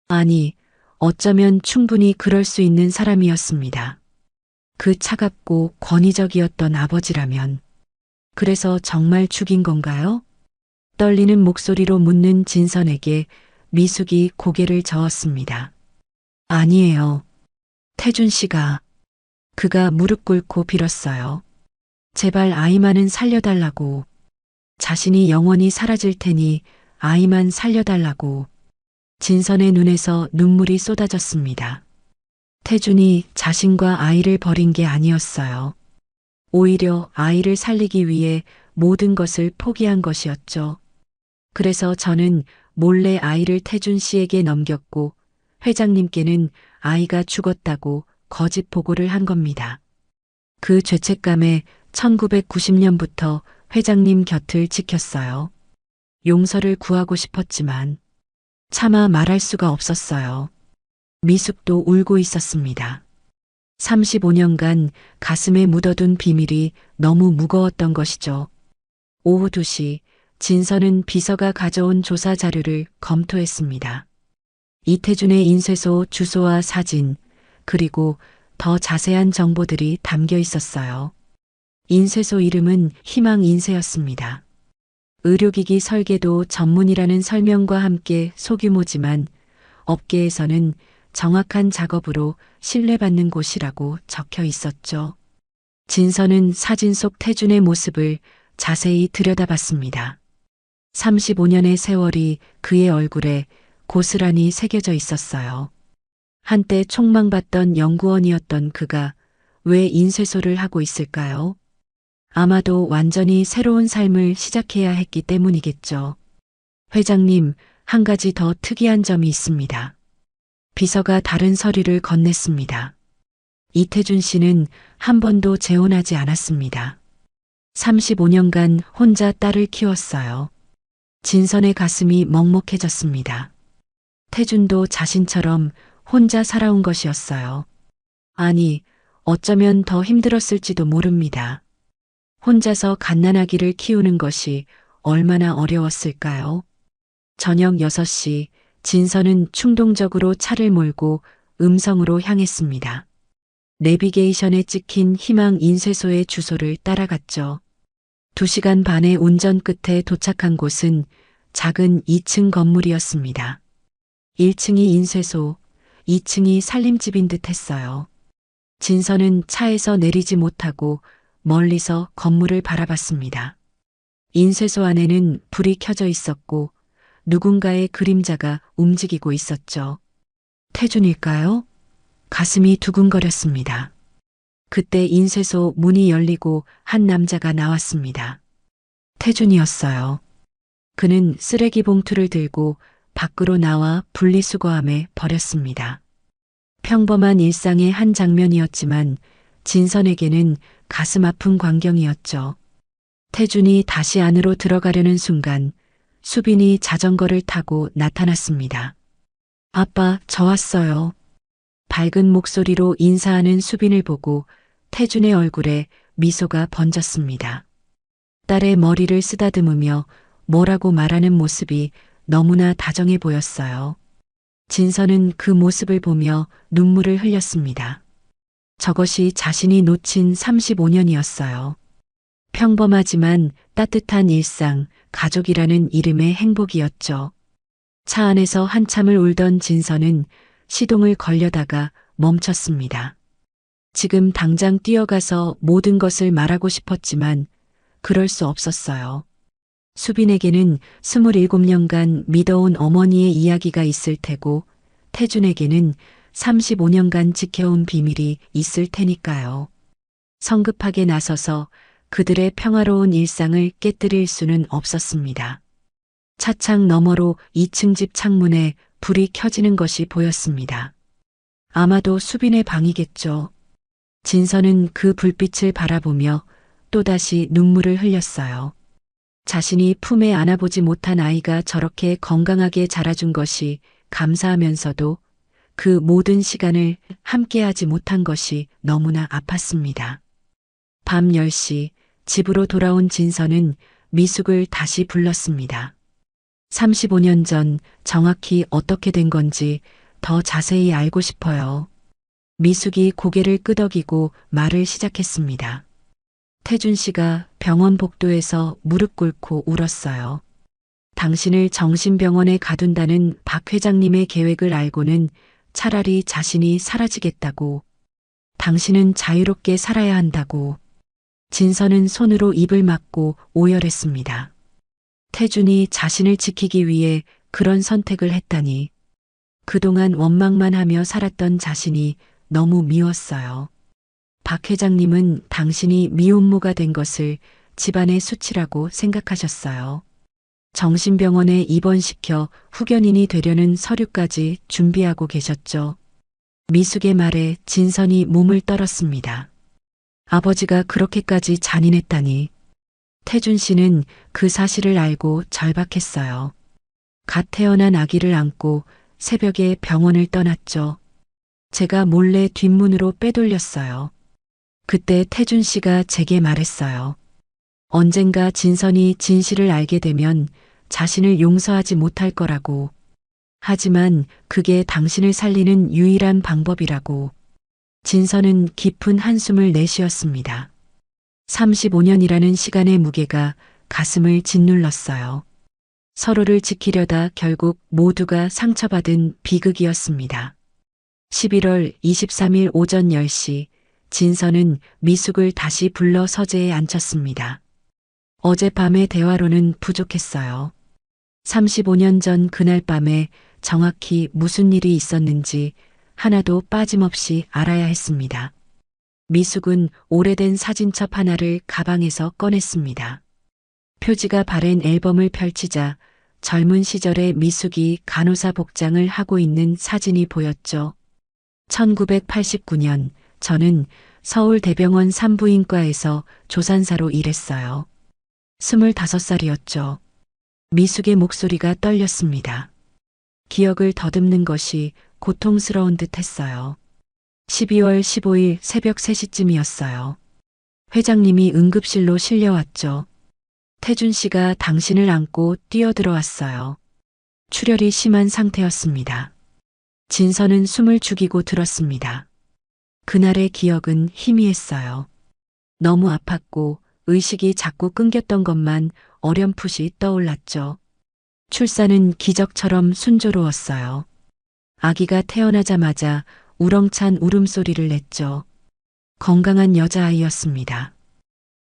아니, 어쩌면 충분히 그럴 수 있는 사람이었습니다. 그 차갑고 권위적이었던 아버지라면. 그래서 정말 죽인 건가요? 떨리는 목소리로 묻는 진선에게 미숙이 고개를 저었습니다. 아니에요. 태준 씨가. 그가 무릎 꿇고 빌었어요. 제발 아이만은 살려달라고. 자신이 영원히 사라질 테니 아이만 살려달라고. 진선의 눈에서 눈물이 쏟아졌습니다. 태준이 자신과 아이를 버린 게 아니었어요. 오히려 아이를 살리기 위해 모든 것을 포기한 것이었죠. 그래서 저는 몰래 아이를 태준 씨에게 넘겼고 회장님께는 아이가 죽었다고 거짓 보고를 한 겁니다. 그 죄책감에 1990년부터 회장님 곁을 지켰어요. 용서를 구하고 싶었지만 차마 말할 수가 없었어요. 미숙도 울고 있었습니다. 35년간 가슴에 묻어둔 비밀이 너무 무거웠던 것이죠. 오후 2시 진선은 비서가 가져온 조사 자료를 검토했습니다. 이태준의 인쇄소 주소와 사진, 그리고 더 자세한 정보들이 담겨 있었어요. 인쇄소 이름은 희망인쇄였습니다. 의료기기 설계도 전문이라는 설명과 함께 소규모지만 업계에서는 정확한 작업으로 신뢰받는 곳이라고 적혀 있었죠. 진서는 사진 속 태준의 모습을 자세히 들여다봤습니다. 35년의 세월이 그의 얼굴에 고스란히 새겨져 있었어요. 한때 촉망받던 연구원이었던 그가 왜 인쇄소를 하고 있을까요? 아마도 완전히 새로운 삶을 시작해야 했기 때문이겠죠. 회장님, 한 가지 더 특이한 점이 있습니다. 비서가 다른 서류를 건넸습니다. 이태준 씨는 한 번도 재혼하지 않았습니다. 35년간 혼자 딸을 키웠어요. 진선의 가슴이 먹먹해졌습니다. 태준도 자신처럼 혼자 살아온 것이었어요. 아니, 어쩌면 더 힘들었을지도 모릅니다. 혼자서 갓난아기를 키우는 것이 얼마나 어려웠을까요? 저녁 6시, 진선은 충동적으로 차를 몰고 음성으로 향했습니다. 내비게이션에 찍힌 희망 인쇄소의 주소를 따라갔죠. 2시간 반의 운전 끝에 도착한 곳은 작은 2층 건물이었습니다. 1층이 인쇄소, 2층이 살림집인 듯 했어요. 진선은 차에서 내리지 못하고 멀리서 건물을 바라봤습니다. 인쇄소 안에는 불이 켜져 있었고 누군가의 그림자가 움직이고 있었죠. 태준일까요? 가슴이 두근거렸습니다. 그때 인쇄소 문이 열리고 한 남자가 나왔습니다. 태준이었어요. 그는 쓰레기 봉투를 들고 밖으로 나와 분리수거함에 버렸습니다. 평범한 일상의 한 장면이었지만 진선에게는 가슴 아픈 광경이었죠. 태준이 다시 안으로 들어가려는 순간 수빈이 자전거를 타고 나타났습니다. 아빠, 저 왔어요. 밝은 목소리로 인사하는 수빈을 보고 태준의 얼굴에 미소가 번졌습니다. 딸의 머리를 쓰다듬으며 뭐라고 말하는 모습이 너무나 다정해 보였어요. 진선은 그 모습을 보며 눈물을 흘렸습니다. 저것이 자신이 놓친 35년이었어요. 평범하지만 따뜻한 일상, 가족이라는 이름의 행복이었죠. 차 안에서 한참을 울던 진선은 시동을 걸려다가 멈췄습니다. 지금 당장 뛰어가서 모든 것을 말하고 싶었지만 그럴 수 없었어요. 수빈에게는 27년간 믿어온 어머니의 이야기가 있을 테고 태준에게는 35년간 지켜온 비밀이 있을 테니까요. 성급하게 나서서 그들의 평화로운 일상을 깨뜨릴 수는 없었습니다. 차창 너머로 2층 집 창문에 불이 켜지는 것이 보였습니다. 아마도 수빈의 방이겠죠. 진선은 그 불빛을 바라보며 또다시 눈물을 흘렸어요. 자신이 품에 안아보지 못한 아이가 저렇게 건강하게 자라준 것이 감사하면서도 그 모든 시간을 함께하지 못한 것이 너무나 아팠습니다. 밤 10시 집으로 돌아온 진선은 미숙을 다시 불렀습니다. 35년 전 정확히 어떻게 된 건지 더 자세히 알고 싶어요. 미숙이 고개를 끄덕이고 말을 시작했습니다. 태준 씨가 병원 복도에서 무릎 꿇고 울었어요. 당신을 정신병원에 가둔다는 박 회장님의 계획을 알고는 차라리 자신이 사라지겠다고. 당신은 자유롭게 살아야 한다고. 진선은 손으로 입을 막고 오열했습니다. 태준이 자신을 지키기 위해 그런 선택을 했다니. 그동안 원망만 하며 살았던 자신이 너무 미웠어요. 박 회장님은 당신이 미혼모가 된 것을 집안의 수치라고 생각하셨어요. 정신병원에 입원시켜 후견인이 되려는 서류까지 준비하고 계셨죠. 미숙의 말에 진선이 몸을 떨었습니다. 아버지가 그렇게까지 잔인했다니. 태준 씨는 그 사실을 알고 절박했어요. 갓 태어난 아기를 안고 새벽에 병원을 떠났죠. 제가 몰래 뒷문으로 빼돌렸어요. 그때 태준 씨가 제게 말했어요. 언젠가 진선이 진실을 알게 되면 자신을 용서하지 못할 거라고. 하지만 그게 당신을 살리는 유일한 방법이라고. 진선은 깊은 한숨을 내쉬었습니다. 35년이라는 시간의 무게가 가슴을 짓눌렀어요. 서로를 지키려다 결국 모두가 상처받은 비극이었습니다. 11월 23일 오전 10시 진선은 미숙을 다시 불러 서재에 앉혔습니다. 어젯밤의 대화로는 부족했어요. 35년 전 그날 밤에 정확히 무슨 일이 있었는지 하나도 빠짐없이 알아야 했습니다. 미숙은 오래된 사진첩 하나를 가방에서 꺼냈습니다. 표지가 바랜 앨범을 펼치자 젊은 시절의 미숙이 간호사 복장을 하고 있는 사진이 보였죠. 1989년 저는 서울대병원 산부인과에서 조산사로 일했어요. 25살이었죠. 미숙의 목소리가 떨렸습니다. 기억을 더듬는 것이 고통스러운 듯 했어요. 12월 15일 새벽 3시쯤이었어요. 회장님이 응급실로 실려왔죠. 태준 씨가 당신을 안고 뛰어들어왔어요. 출혈이 심한 상태였습니다. 진선은 숨을 죽이고 들었습니다. 그날의 기억은 희미했어요. 너무 아팠고 의식이 자꾸 끊겼던 것만 어렴풋이 떠올랐죠. 출산은 기적처럼 순조로웠어요. 아기가 태어나자마자 우렁찬 울음소리를 냈죠. 건강한 여자아이였습니다.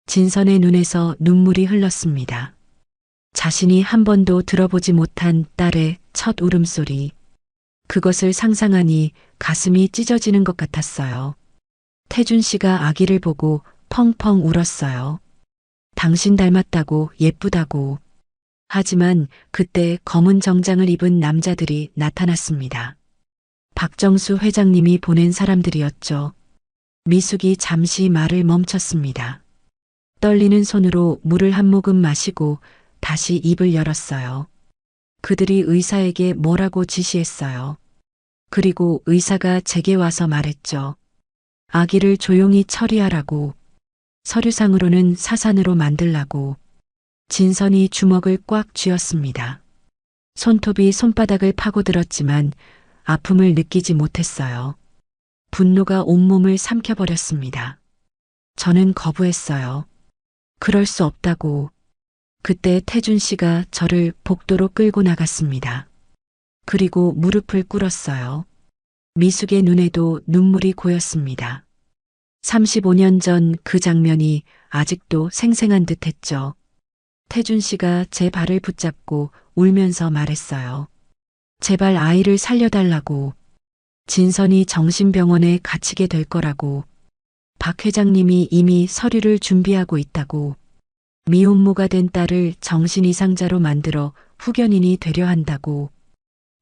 진선의 눈에서 눈물이 흘렀습니다. 자신이 한 번도 들어보지 못한 딸의 첫 울음소리. 그것을 상상하니 가슴이 찢어지는 것 같았어요. 태준 씨가 아기를 보고 펑펑 울었어요. 당신 닮았다고, 예쁘다고. 하지만 그때 검은 정장을 입은 남자들이 나타났습니다. 박정수 회장님이 보낸 사람들이었죠. 미숙이 잠시 말을 멈췄습니다. 떨리는 손으로 물을 한 모금 마시고 다시 입을 열었어요. 그들이 의사에게 뭐라고 지시했어요. 그리고 의사가 제게 와서 말했죠. 아기를 조용히 처리하라고. 서류상으로는 사산으로 만들라고. 진선이 주먹을 꽉 쥐었습니다. 손톱이 손바닥을 파고들었지만 아픔을 느끼지 못했어요. 분노가 온몸을 삼켜버렸습니다. 저는 거부했어요. 그럴 수 없다고. 그때 태준 씨가 저를 복도로 끌고 나갔습니다. 그리고 무릎을 꿇었어요. 미숙의 눈에도 눈물이 고였습니다. 35년 전 그 장면이 아직도 생생한 듯 했죠. 태준 씨가 제 발을 붙잡고 울면서 말했어요. 제발 아이를 살려달라고. 진선이 정신병원에 갇히게 될 거라고. 박 회장님이 이미 서류를 준비하고 있다고. 미혼모가 된 딸을 정신이상자로 만들어 후견인이 되려 한다고.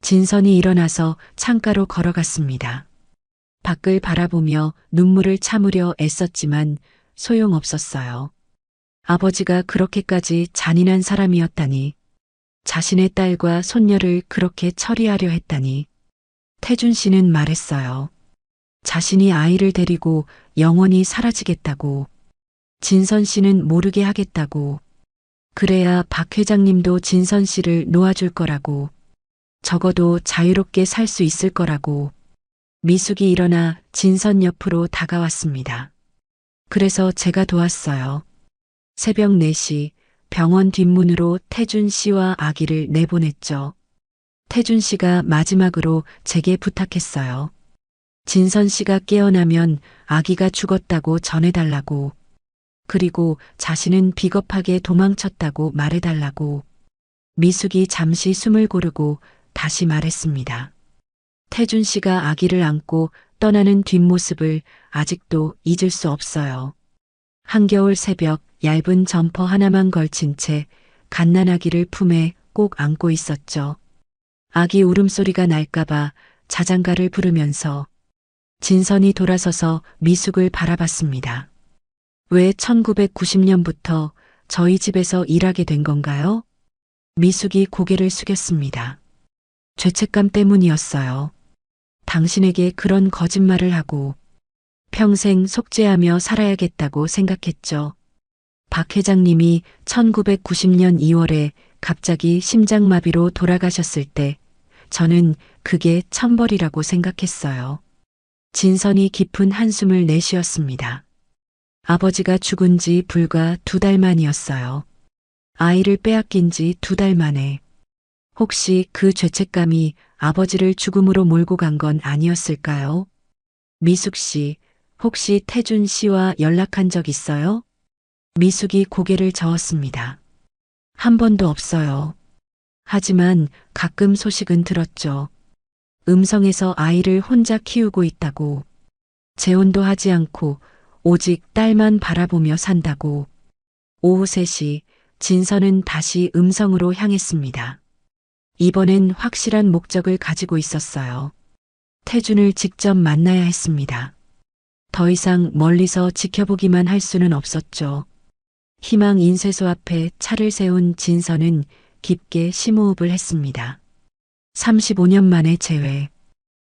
진선이 일어나서 창가로 걸어갔습니다. 밖을 바라보며 눈물을 참으려 애썼지만 소용없었어요. 아버지가 그렇게까지 잔인한 사람이었다니. 자신의 딸과 손녀를 그렇게 처리하려 했다니. 태준 씨는 말했어요. 자신이 아이를 데리고 영원히 사라지겠다고. 진선 씨는 모르게 하겠다고. 그래야 박 회장님도 진선 씨를 놓아줄 거라고. 적어도 자유롭게 살 수 있을 거라고. 미숙이 일어나 진선 옆으로 다가왔습니다. 그래서 제가 도왔어요. 새벽 4시 병원 뒷문으로 태준 씨와 아기를 내보냈죠. 태준 씨가 마지막으로 제게 부탁했어요. 진선 씨가 깨어나면 아기가 죽었다고 전해달라고. 그리고 자신은 비겁하게 도망쳤다고 말해달라고. 미숙이 잠시 숨을 고르고 다시 말했습니다. 태준 씨가 아기를 안고 떠나는 뒷모습을 아직도 잊을 수 없어요. 한겨울 새벽 얇은 점퍼 하나만 걸친 채 갓난아기를 품에 꼭 안고 있었죠. 아기 울음소리가 날까봐 자장가를 부르면서 진선이 돌아서서 미숙을 바라봤습니다. 왜 1990년부터 저희 집에서 일하게 된 건가요? 미숙이 고개를 숙였습니다. 죄책감 때문이었어요. 당신에게 그런 거짓말을 하고 평생 속죄하며 살아야겠다고 생각했죠. 박 회장님이 1990년 2월에 갑자기 심장마비로 돌아가셨을 때 저는 그게 천벌이라고 생각했어요. 진선이 깊은 한숨을 내쉬었습니다. 아버지가 죽은 지 불과 2달 만이었어요. 아이를 빼앗긴 지 2달 만에. 혹시 그 죄책감이 아버지를 죽음으로 몰고 간 건 아니었을까요? 미숙 씨, 혹시 태준 씨와 연락한 적 있어요? 미숙이 고개를 저었습니다. 한 번도 없어요. 하지만 가끔 소식은 들었죠. 음성에서 아이를 혼자 키우고 있다고. 재혼도 하지 않고 오직 딸만 바라보며 산다고. 오후 3시 진선은 다시 음성으로 향했습니다. 이번엔 확실한 목적을 가지고 있었어요. 태준을 직접 만나야 했습니다. 더 이상 멀리서 지켜보기만 할 수는 없었죠. 희망 인쇄소 앞에 차를 세운 진선은 깊게 심호흡을 했습니다. 35년 만에 재회.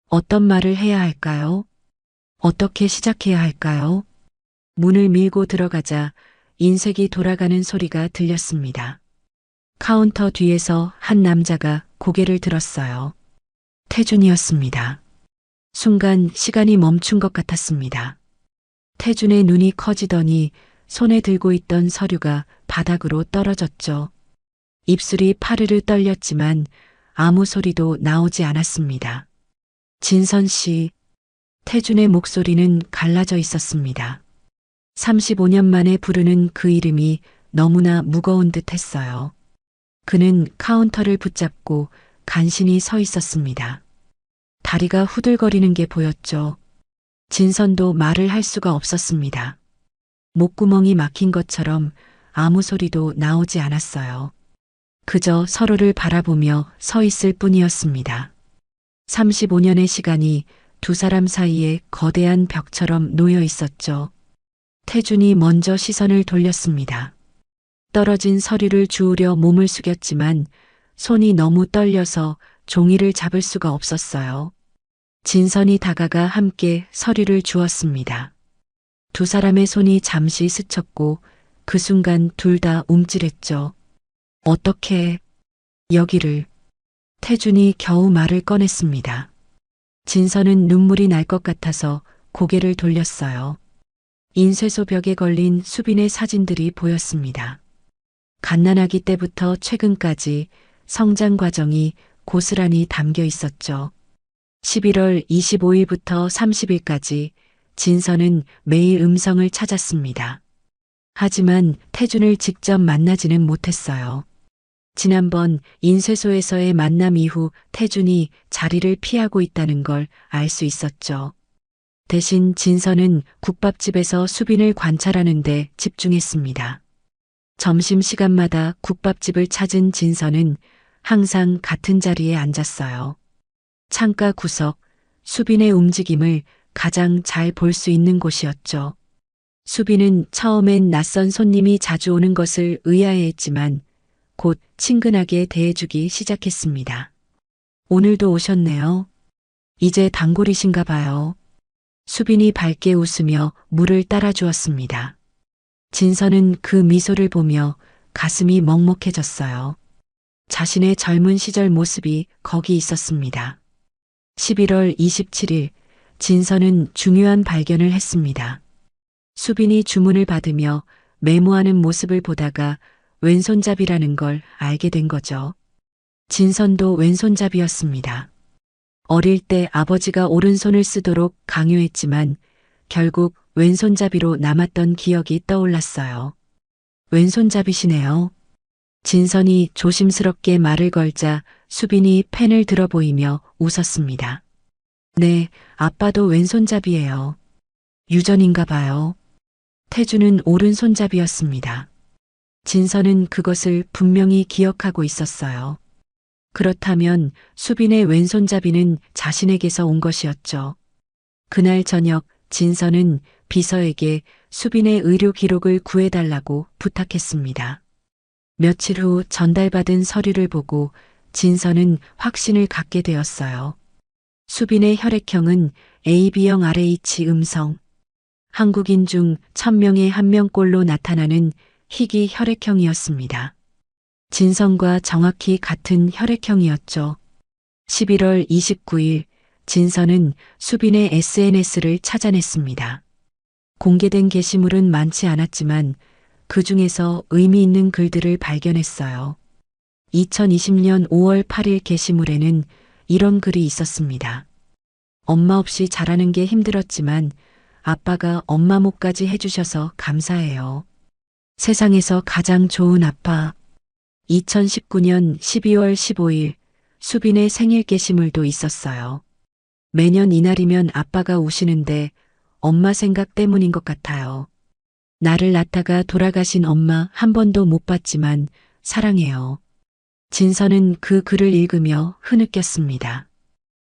어떤 말을 해야 할까요? 어떻게 시작해야 할까요? 문을 밀고 들어가자 인쇄기 돌아가는 소리가 들렸습니다. 카운터 뒤에서 한 남자가 고개를 들었어요. 태준이었습니다. 순간 시간이 멈춘 것 같았습니다. 태준의 눈이 커지더니 손에 들고 있던 서류가 바닥으로 떨어졌죠. 입술이 파르르 떨렸지만 아무 소리도 나오지 않았습니다. 진선 씨, 태준의 목소리는 갈라져 있었습니다. 35년 만에 부르는 그 이름이 너무나 무거운 듯 했어요. 그는 카운터를 붙잡고 간신히 서 있었습니다. 다리가 후들거리는 게 보였죠. 진선도 말을 할 수가 없었습니다. 목구멍이 막힌 것처럼 아무 소리도 나오지 않았어요. 그저 서로를 바라보며 서 있을 뿐이었습니다. 35년의 시간이 두 사람 사이에 거대한 벽처럼 놓여 있었죠. 태준이 먼저 시선을 돌렸습니다. 떨어진 서류를 주우려 몸을 숙였지만 손이 너무 떨려서 종이를 잡을 수가 없었어요. 진선이 다가가 함께 서류를 주었습니다. 두 사람의 손이 잠시 스쳤고 그 순간 둘 다 움찔했죠. 어떻게 여기를. 태준이 겨우 말을 꺼냈습니다. 진선은 눈물이 날 것 같아서 고개를 돌렸어요. 인쇄소 벽에 걸린 수빈의 사진들이 보였습니다. 갓난아기 때부터 최근까지 성장 과정이 고스란히 담겨 있었죠. 11월 25일부터 30일까지 진선은 매일 음성을 찾았습니다. 하지만 태준을 직접 만나지는 못했어요. 지난번 인쇄소에서의 만남 이후 태준이 자리를 피하고 있다는 걸 알 수 있었죠. 대신 진선은 국밥집에서 수빈을 관찰하는 데 집중했습니다. 점심시간마다 국밥집을 찾은 진선은 항상 같은 자리에 앉았어요. 창가 구석, 수빈의 움직임을 가장 잘 볼 수 있는 곳이었죠. 수빈은 처음엔 낯선 손님이 자주 오는 것을 의아해했지만 곧 친근하게 대해주기 시작했습니다. 오늘도 오셨네요. 이제 단골이신가 봐요. 수빈이 밝게 웃으며 물을 따라주었습니다. 진선은 그 미소를 보며 가슴이 먹먹해졌어요. 자신의 젊은 시절 모습이 거기 있었습니다. 11월 27일 진선은 중요한 발견을 했습니다. 수빈이 주문을 받으며 메모하는 모습을 보다가 왼손잡이라는 걸 알게 된 거죠. 진선도 왼손잡이였습니다. 어릴 때 아버지가 오른손을 쓰도록 강요했지만 결국 왼손잡이로 남았던 기억이 떠올랐어요. 왼손잡이시네요. 진선이 조심스럽게 말을 걸자 수빈이 펜을 들어 보이며 웃었습니다. 네, 아빠도 왼손잡이예요. 유전인가 봐요. 태준은 오른손잡이였습니다. 진선은 그것을 분명히 기억하고 있었어요. 그렇다면 수빈의 왼손잡이는 자신에게서 온 것이었죠. 그날 저녁 진선은 비서에게 수빈의 의료 기록을 구해달라고 부탁했습니다. 며칠 후 전달받은 서류를 보고 진선은 확신을 갖게 되었어요. 수빈의 혈액형은 AB형 RH 음성. 한국인 중 1000명에 1명꼴로 나타나는 희귀 혈액형이었습니다. 진선과 정확히 같은 혈액형이었죠. 11월 29일 진선은 수빈의 SNS를 찾아냈습니다. 공개된 게시물은 많지 않았지만 그 중에서 의미 있는 글들을 발견했어요. 2020년 5월 8일 게시물에는 이런 글이 있었습니다. 엄마 없이 자라는 게 힘들었지만 아빠가 엄마 목까지 해주셔서 감사해요. 세상에서 가장 좋은 아빠. 2019년 12월 15일 수빈의 생일 게시물도 있었어요. 매년 이날이면 아빠가 우시는데 엄마 생각 때문인 것 같아요. 나를 낳다가 돌아가신 엄마 한 번도 못 봤지만 사랑해요. 진서는 그 글을 읽으며 흐느꼈습니다.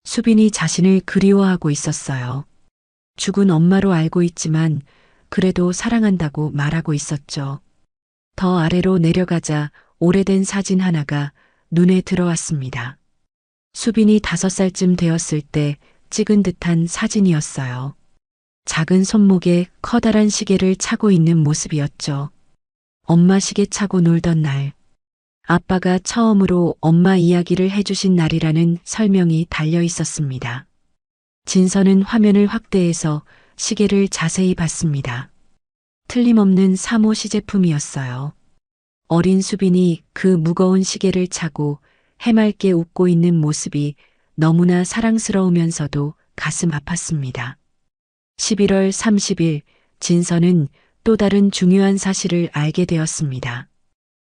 수빈이 자신을 그리워하고 있었어요. 죽은 엄마로 알고 있지만 그래도 사랑한다고 말하고 있었죠. 더 아래로 내려가자 오래된 사진 하나가 눈에 들어왔습니다. 수빈이 5살쯤 되었을 때 찍은 듯한 사진이었어요. 작은 손목에 커다란 시계를 차고 있는 모습이었죠. 엄마 시계 차고 놀던 날, 아빠가 처음으로 엄마 이야기를 해주신 날이라는 설명이 달려 있었습니다. 진서는 화면을 확대해서 시계를 자세히 봤습니다. 틀림없는 사모 시제품이었어요. 어린 수빈이 그 무거운 시계를 차고 해맑게 웃고 있는 모습이 너무나 사랑스러우면서도 가슴 아팠습니다. 11월 30일 진서는 또 다른 중요한 사실을 알게 되었습니다.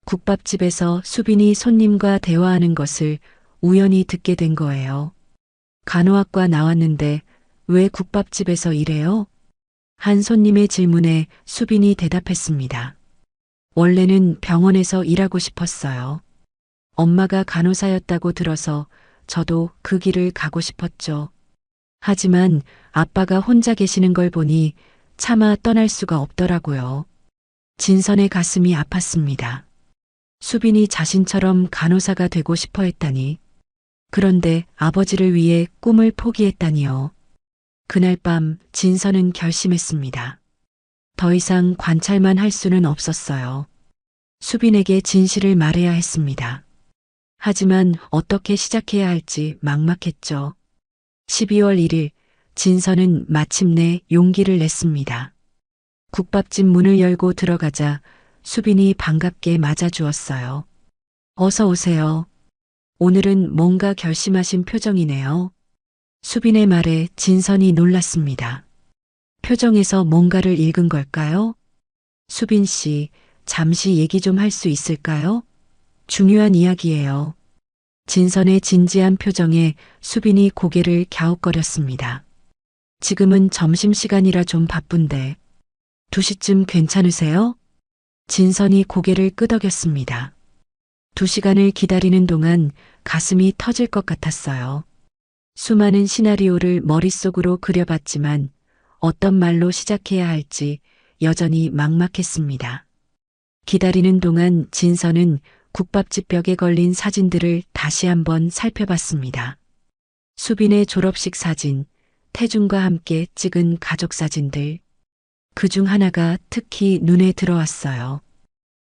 국밥집에서 수빈이 손님과 대화하는 것을 우연히 듣게 된 거예요. 간호학과 나왔는데 왜 국밥집에서 일해요? 한 손님의 질문에 수빈이 대답했습니다. 원래는 병원에서 일하고 싶었어요. 엄마가 간호사였다고 들어서 저도 그 길을 가고 싶었죠. 하지만 아빠가 혼자 계시는 걸 보니 차마 떠날 수가 없더라고요. 진선의 가슴이 아팠습니다. 수빈이 자신처럼 간호사가 되고 싶어 했다니. 그런데 아버지를 위해 꿈을 포기했다니요. 그날 밤 진선은 결심했습니다. 더 이상 관찰만 할 수는 없었어요. 수빈에게 진실을 말해야 했습니다. 하지만 어떻게 시작해야 할지 막막했죠. 12월 1일 진선은 마침내 용기를 냈습니다. 국밥집 문을 열고 들어가자 수빈이 반갑게 맞아주었어요. 어서 오세요. 오늘은 뭔가 결심하신 표정이네요. 수빈의 말에 진선이 놀랐습니다. 표정에서 뭔가를 읽은 걸까요? 수빈 씨, 잠시 얘기 좀 할 수 있을까요? 중요한 이야기예요. 진선의 진지한 표정에 수빈이 고개를 갸웃거렸습니다. 지금은 점심시간이라 좀 바쁜데 2시쯤 괜찮으세요? 진선이 고개를 끄덕였습니다. 2시간을 기다리는 동안 가슴이 터질 것 같았어요. 수많은 시나리오를 머릿속으로 그려봤지만 어떤 말로 시작해야 할지 여전히 막막했습니다. 기다리는 동안 진선은 국밥집 벽에 걸린 사진들을 다시 한번 살펴봤습니다. 수빈의 졸업식 사진, 태준과 함께 찍은 가족 사진들. 그중 하나가 특히 눈에 들어왔어요.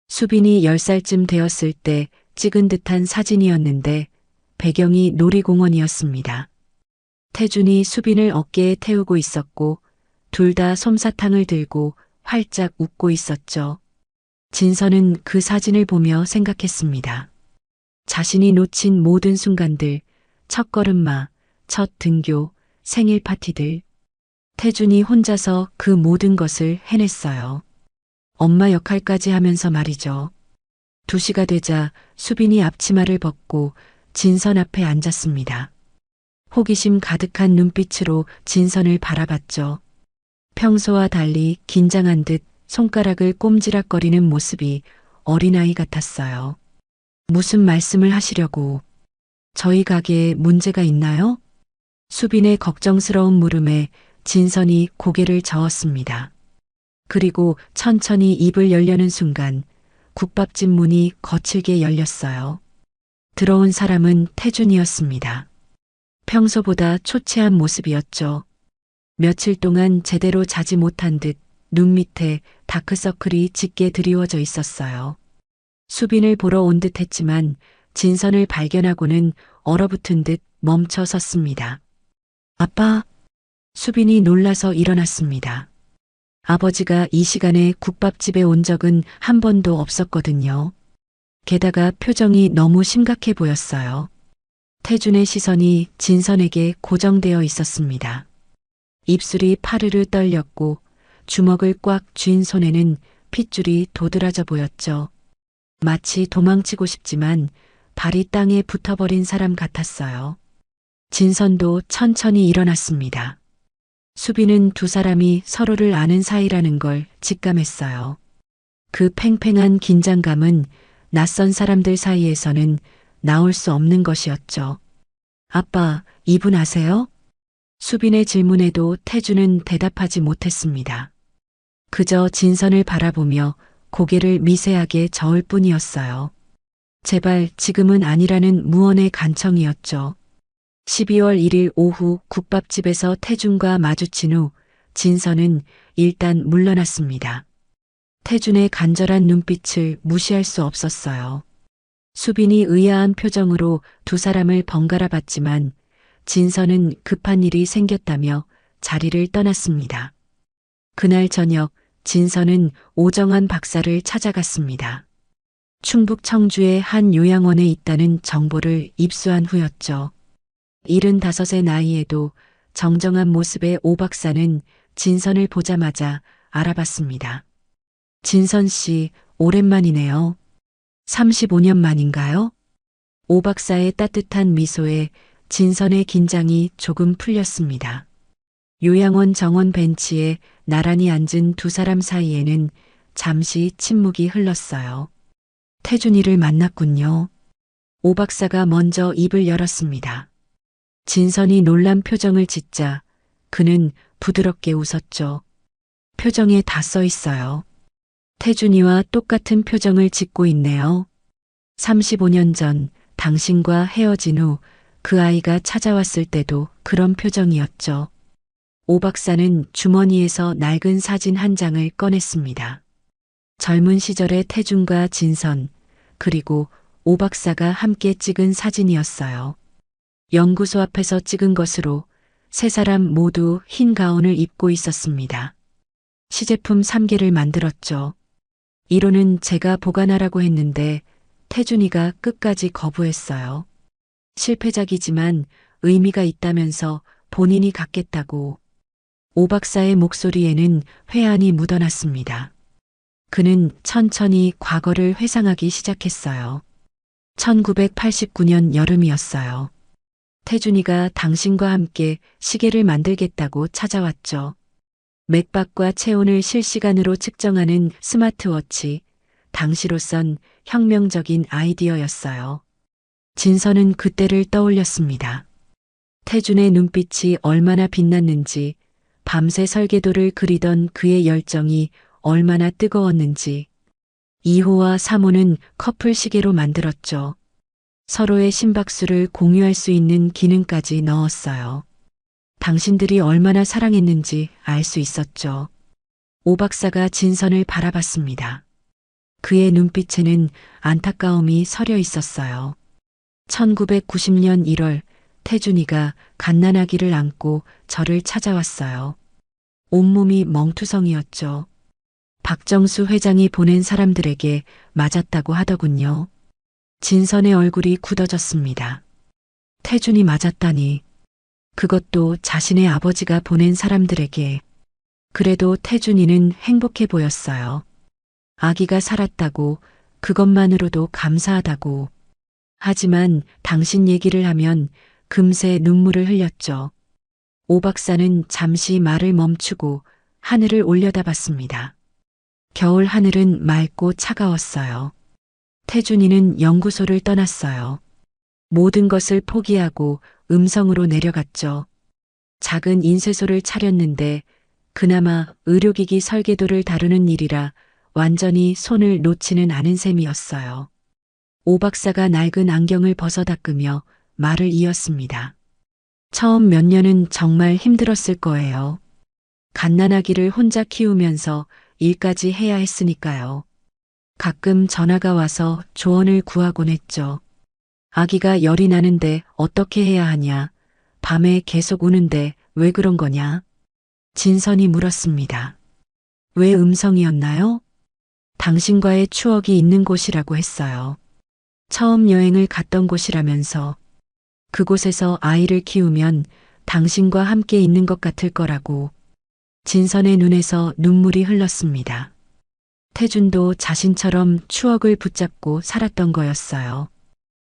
수빈이 10살쯤 되었을 때 찍은 듯한 사진이었는데 배경이 놀이공원이었습니다. 태준이 수빈을 어깨에 태우고 있었고 둘 다 솜사탕을 들고 활짝 웃고 있었죠. 진서는 그 사진을 보며 생각했습니다. 자신이 놓친 모든 순간들, 첫 걸음마, 첫 등교, 생일 파티들. 태준이 혼자서 그 모든 것을 해냈어요. 엄마 역할까지 하면서 말이죠. 2시가 되자 수빈이 앞치마를 벗고 진선 앞에 앉았습니다. 호기심 가득한 눈빛으로 진선을 바라봤죠. 평소와 달리 긴장한 듯 손가락을 꼼지락거리는 모습이 어린아이 같았어요. 무슨 말씀을 하시려고? 저희 가게에 문제가 있나요? 수빈의 걱정스러운 물음에 진선이 고개를 저었습니다. 그리고 천천히 입을 열려는 순간 국밥집 문이 거칠게 열렸어요. 들어온 사람은 태준이었습니다. 평소보다 초췌한 모습이었죠. 며칠 동안 제대로 자지 못한 듯 눈 밑에 다크서클이 짙게 드리워져 있었어요. 수빈을 보러 온 듯 했지만 진선을 발견하고는 얼어붙은 듯 멈춰 섰습니다. 아빠! 수빈이 놀라서 일어났습니다. 아버지가 이 시간에 국밥집에 온 적은 한 번도 없었거든요. 게다가 표정이 너무 심각해 보였어요. 태준의 시선이 진선에게 고정되어 있었습니다. 입술이 파르르 떨렸고 주먹을 꽉 쥔 손에는 핏줄이 도드라져 보였죠. 마치 도망치고 싶지만 발이 땅에 붙어버린 사람 같았어요. 진선도 천천히 일어났습니다. 수비는 두 사람이 서로를 아는 사이라는 걸 직감했어요. 그 팽팽한 긴장감은 낯선 사람들 사이에서는 나올 수 없는 것이었죠. 아빠, 이분 아세요? 수빈의 질문에도 태주는 대답하지 못했습니다. 그저 진선을 바라보며 고개를 미세하게 저을 뿐이었어요. 제발 지금은 아니라는 무언의 간청이었죠. 12월 1일 오후 국밥집에서 태준과 마주친 후 진선은 일단 물러났습니다. 태준의 간절한 눈빛을 무시할 수 없었어요. 수빈이 의아한 표정으로 두 사람을 번갈아 봤지만 진선은 급한 일이 생겼다며 자리를 떠났습니다. 그날 저녁 진선은 오정환 박사를 찾아갔습니다. 충북 청주의 한 요양원에 있다는 정보를 입수한 후였죠. 75의 나이에도 정정한 모습의 오 박사는 진선을 보자마자 알아봤습니다. 진선 씨, 오랜만이네요. 35년 만인가요? 오 박사의 따뜻한 미소에 진선의 긴장이 조금 풀렸습니다. 요양원 정원 벤치에 나란히 앉은 두 사람 사이에는 잠시 침묵이 흘렀어요. 태준이를 만났군요. 오 박사가 먼저 입을 열었습니다. 진선이 놀란 표정을 짓자 그는 부드럽게 웃었죠. 표정에 다 써 있어요. 태준이와 똑같은 표정을 짓고 있네요. 35년 전 당신과 헤어진 후 그 아이가 찾아왔을 때도 그런 표정이었죠. 오 박사는 주머니에서 낡은 사진 한 장을 꺼냈습니다. 젊은 시절의 태준과 진선, 그리고 오 박사가 함께 찍은 사진이었어요. 연구소 앞에서 찍은 것으로 세 사람 모두 흰 가운을 입고 있었습니다. 시제품 3개를 만들었죠. 이론은 제가 보관하라고 했는데 태준이가 끝까지 거부했어요. 실패작이지만 의미가 있다면서 본인이 갖겠다고. 오 박사의 목소리에는 회한이 묻어났습니다. 그는 천천히 과거를 회상하기 시작했어요. 1989년 여름이었어요. 태준이가 당신과 함께 시계를 만들겠다고 찾아왔죠. 맥박과 체온을 실시간으로 측정하는 스마트워치, 당시로선 혁명적인 아이디어였어요. 진선은 그때를 떠올렸습니다. 태준의 눈빛이 얼마나 빛났는지, 밤새 설계도를 그리던 그의 열정이 얼마나 뜨거웠는지. 2호와 3호는 커플 시계로 만들었죠. 서로의 심박수를 공유할 수 있는 기능까지 넣었어요. 당신들이 얼마나 사랑했는지 알 수 있었죠. 오 박사가 진선을 바라봤습니다. 그의 눈빛에는 안타까움이 서려 있었어요. 1990년 1월 태준이가 갓난아기를 안고 저를 찾아왔어요. 온몸이 멍투성이었죠. 박정수 회장이 보낸 사람들에게 맞았다고 하더군요. 진선의 얼굴이 굳어졌습니다. 태준이 맞았다니. 그것도 자신의 아버지가 보낸 사람들에게. 그래도 태준이는 행복해 보였어요. 아기가 살았다고, 그것만으로도 감사하다고. 하지만 당신 얘기를 하면 금세 눈물을 흘렸죠. 오 박사는 잠시 말을 멈추고 하늘을 올려다봤습니다. 겨울 하늘은 맑고 차가웠어요. 태준이는 연구소를 떠났어요. 모든 것을 포기하고 음성으로 내려갔죠. 작은 인쇄소를 차렸는데 그나마 의료기기 설계도를 다루는 일이라 완전히 손을 놓지는 않은 셈이었어요. 오 박사가 낡은 안경을 벗어 닦으며 말을 이었습니다. 처음 몇 년은 정말 힘들었을 거예요. 갓난아기를 혼자 키우면서 일까지 해야 했으니까요. 가끔 전화가 와서 조언을 구하곤 했죠. 아기가 열이 나는데 어떻게 해야 하냐. 밤에 계속 우는데 왜 그런 거냐. 진선이 물었습니다. 왜 음성이었나요? 당신과의 추억이 있는 곳이라고 했어요. 처음 여행을 갔던 곳이라면서 그곳에서 아이를 키우면 당신과 함께 있는 것 같을 거라고. 진선의 눈에서 눈물이 흘렀습니다. 태준도 자신처럼 추억을 붙잡고 살았던 거였어요.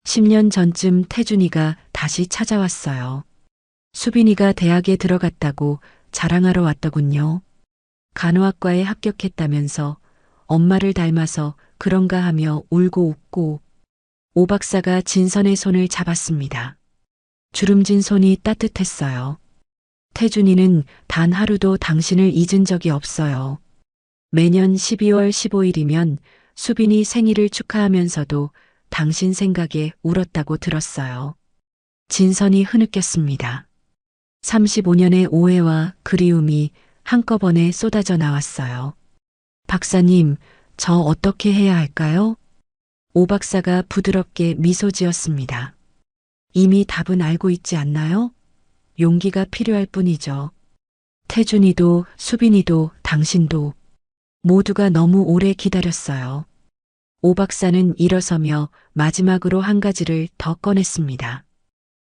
10년 전쯤 태준이가 다시 찾아왔어요. 수빈이가 대학에 들어갔다고 자랑하러 왔더군요. 간호학과에 합격했다면서 엄마를 닮아서 그런가 하며 울고 웃고. 오 박사가 진선의 손을 잡았습니다. 주름진 손이 따뜻했어요. 태준이는 단 하루도 당신을 잊은 적이 없어요. 매년 12월 15일이면 수빈이 생일을 축하하면서도 당신 생각에 울었다고 들었어요. 진선이 흐느꼈습니다. 35년의 오해와 그리움이 한꺼번에 쏟아져 나왔어요. 박사님, 저 어떻게 해야 할까요? 오 박사가 부드럽게 미소 지었습니다. 이미 답은 알고 있지 않나요? 용기가 필요할 뿐이죠. 태준이도 수빈이도 당신도 모두가 너무 오래 기다렸어요. 오 박사는 일어서며 마지막으로 한 가지를 더 꺼냈습니다.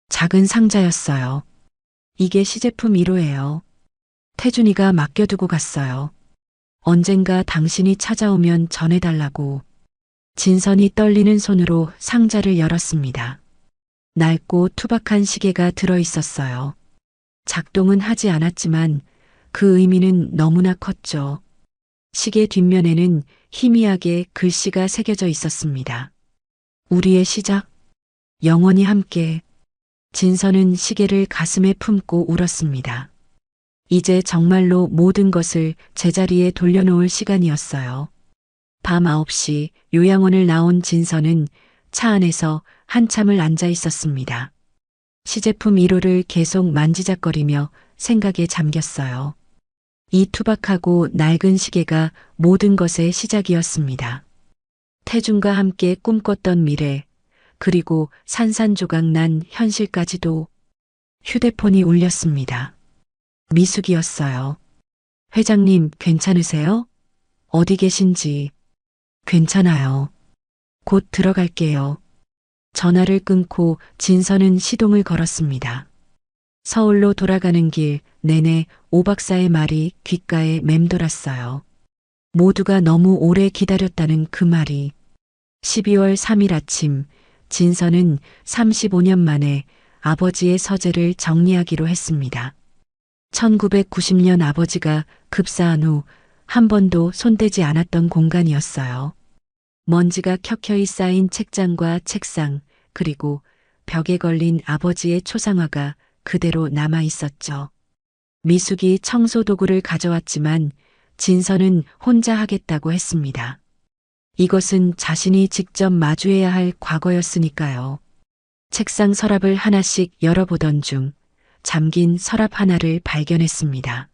작은 상자였어요. 이게 시제품 1호예요. 태준이가 맡겨두고 갔어요. 언젠가 당신이 찾아오면 전해달라고. 진선이 떨리는 손으로 상자를 열었습니다. 낡고 투박한 시계가 들어있었어요. 작동은 하지 않았지만 그 의미는 너무나 컸죠. 시계 뒷면에는 희미하게 글씨가 새겨져 있었습니다. 우리의 시작, 영원히 함께. 진선은 시계를 가슴에 품고 울었습니다. 이제 정말로 모든 것을 제자리에 돌려놓을 시간이었어요. 밤 9시 요양원을 나온 진선은 차 안에서 한참을 앉아 있었습니다. 시제품 1호를 계속 만지작거리며 생각에 잠겼어요. 이 투박하고 낡은 시계가 모든 것의 시작이었습니다. 태준과 함께 꿈꿨던 미래, 그리고 산산조각난 현실까지도. 휴대폰이 울렸습니다. 미숙이었어요. 회장님, 괜찮으세요? 어디 계신지. 괜찮아요. 곧 들어갈게요. 전화를 끊고 진선은 시동을 걸었습니다. 서울로 돌아가는 길 내내 오 박사의 말이 귓가에 맴돌았어요. 모두가 너무 오래 기다렸다는 그 말이. 12월 3일 아침, 진선은 35년 만에 아버지의 서재를 정리하기로 했습니다. 1990년 아버지가 급사한 후 한 번도 손대지 않았던 공간이었어요. 먼지가 켜켜이 쌓인 책장과 책상, 그리고 벽에 걸린 아버지의 초상화가 그대로 남아 있었죠. 미숙이 청소 도구를 가져왔지만 진선은 혼자 하겠다고 했습니다. 이것은 자신이 직접 마주해야 할 과거였으니까요. 책상 서랍을 하나씩 열어보던 중 잠긴 서랍 하나를 발견했습니다.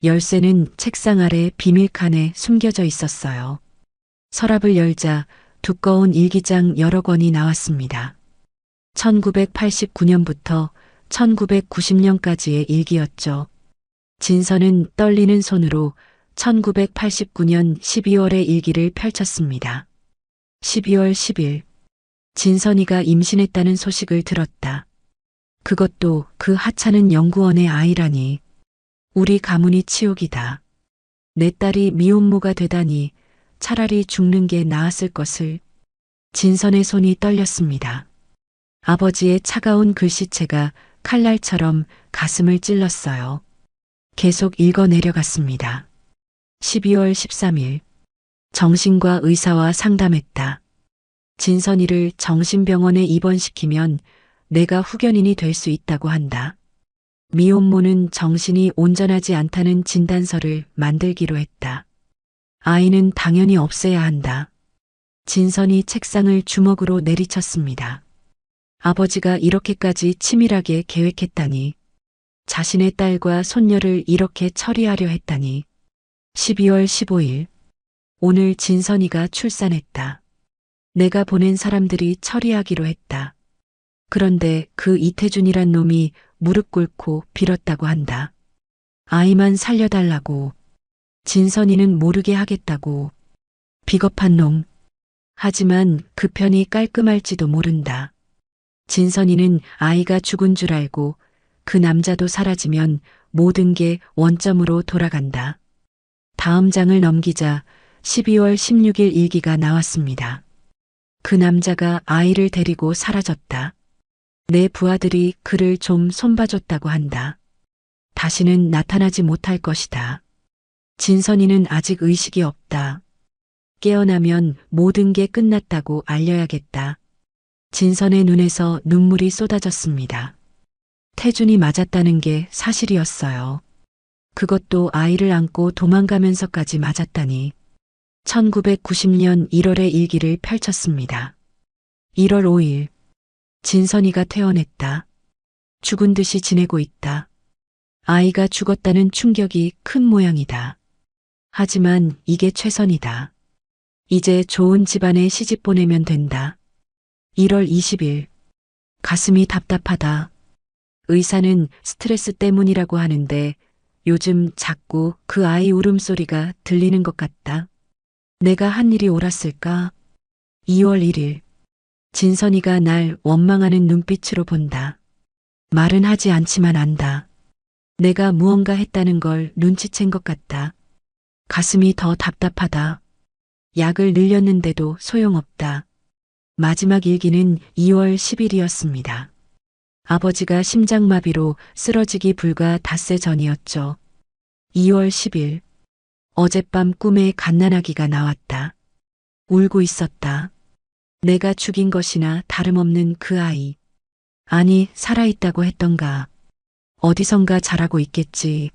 열쇠는 책상 아래 비밀칸에 숨겨져 있었어요. 서랍을 열자 두꺼운 일기장 여러 권이 나왔습니다. 1989년부터 1990년까지의 일기였죠. 진선은 떨리는 손으로 1989년 12월의 일기를 펼쳤습니다. 12월 10일, 진선이가 임신했다는 소식을 들었다. 그것도 그 하찮은 연구원의 아이라니. 우리 가문이 치욕이다. 내 딸이 미혼모가 되다니 차라리 죽는 게 나았을 것을. 진선의 손이 떨렸습니다. 아버지의 차가운 글씨체가 칼날처럼 가슴을 찔렀어요. 계속 읽어 내려갔습니다. 12월 13일, 정신과 의사와 상담했다. 진선이를 정신병원에 입원시키면 내가 후견인이 될 수 있다고 한다. 미혼모는 정신이 온전하지 않다는 진단서를 만들기로 했다. 아이는 당연히 없애야 한다. 진선이 책상을 주먹으로 내리쳤습니다. 아버지가 이렇게까지 치밀하게 계획했다니. 자신의 딸과 손녀를 이렇게 처리하려 했다니. 12월 15일, 오늘 진선이가 출산했다. 내가 보낸 사람들이 처리하기로 했다. 그런데 그 이태준이란 놈이 무릎 꿇고 빌었다고 한다. 아이만 살려달라고. 진선이는 모르게 하겠다고. 비겁한 놈. 하지만 그 편이 깔끔할지도 모른다. 진선이는 아이가 죽은 줄 알고 그 남자도 사라지면 모든 게 원점으로 돌아간다. 다음 장을 넘기자 12월 16일 일기가 나왔습니다. 그 남자가 아이를 데리고 사라졌다. 내 부하들이 그를 좀 손봐줬다고 한다. 다시는 나타나지 못할 것이다. 진선이는 아직 의식이 없다. 깨어나면 모든 게 끝났다고 알려야겠다. 진선의 눈에서 눈물이 쏟아졌습니다. 태준이 맞았다는 게 사실이었어요. 그것도 아이를 안고 도망가면서까지 맞았다니. 1990년 1월의 일기를 펼쳤습니다. 1월 5일. 진선이가 퇴원했다. 죽은 듯이 지내고 있다. 아이가 죽었다는 충격이 큰 모양이다. 하지만 이게 최선이다. 이제 좋은 집안에 시집 보내면 된다. 1월 20일. 가슴이 답답하다. 의사는 스트레스 때문이라고 하는데 요즘 자꾸 그 아이 울음소리가 들리는 것 같다. 내가 한 일이 옳았을까? 2월 1일. 진선이가 날 원망하는 눈빛으로 본다. 말은 하지 않지만 안다. 내가 무언가 했다는 걸 눈치챈 것 같다. 가슴이 더 답답하다. 약을 늘렸는데도 소용없다. 마지막 일기는 2월 10일이었습니다. 아버지가 심장마비로 쓰러지기 불과 닷새 전이었죠. 2월 10일. 어젯밤 꿈에 갓난아기가 나왔다. 울고 있었다. 내가 죽인 것이나 다름없는 그 아이. 아니, 살아있다고 했던가. 어디선가 자라고 있겠지.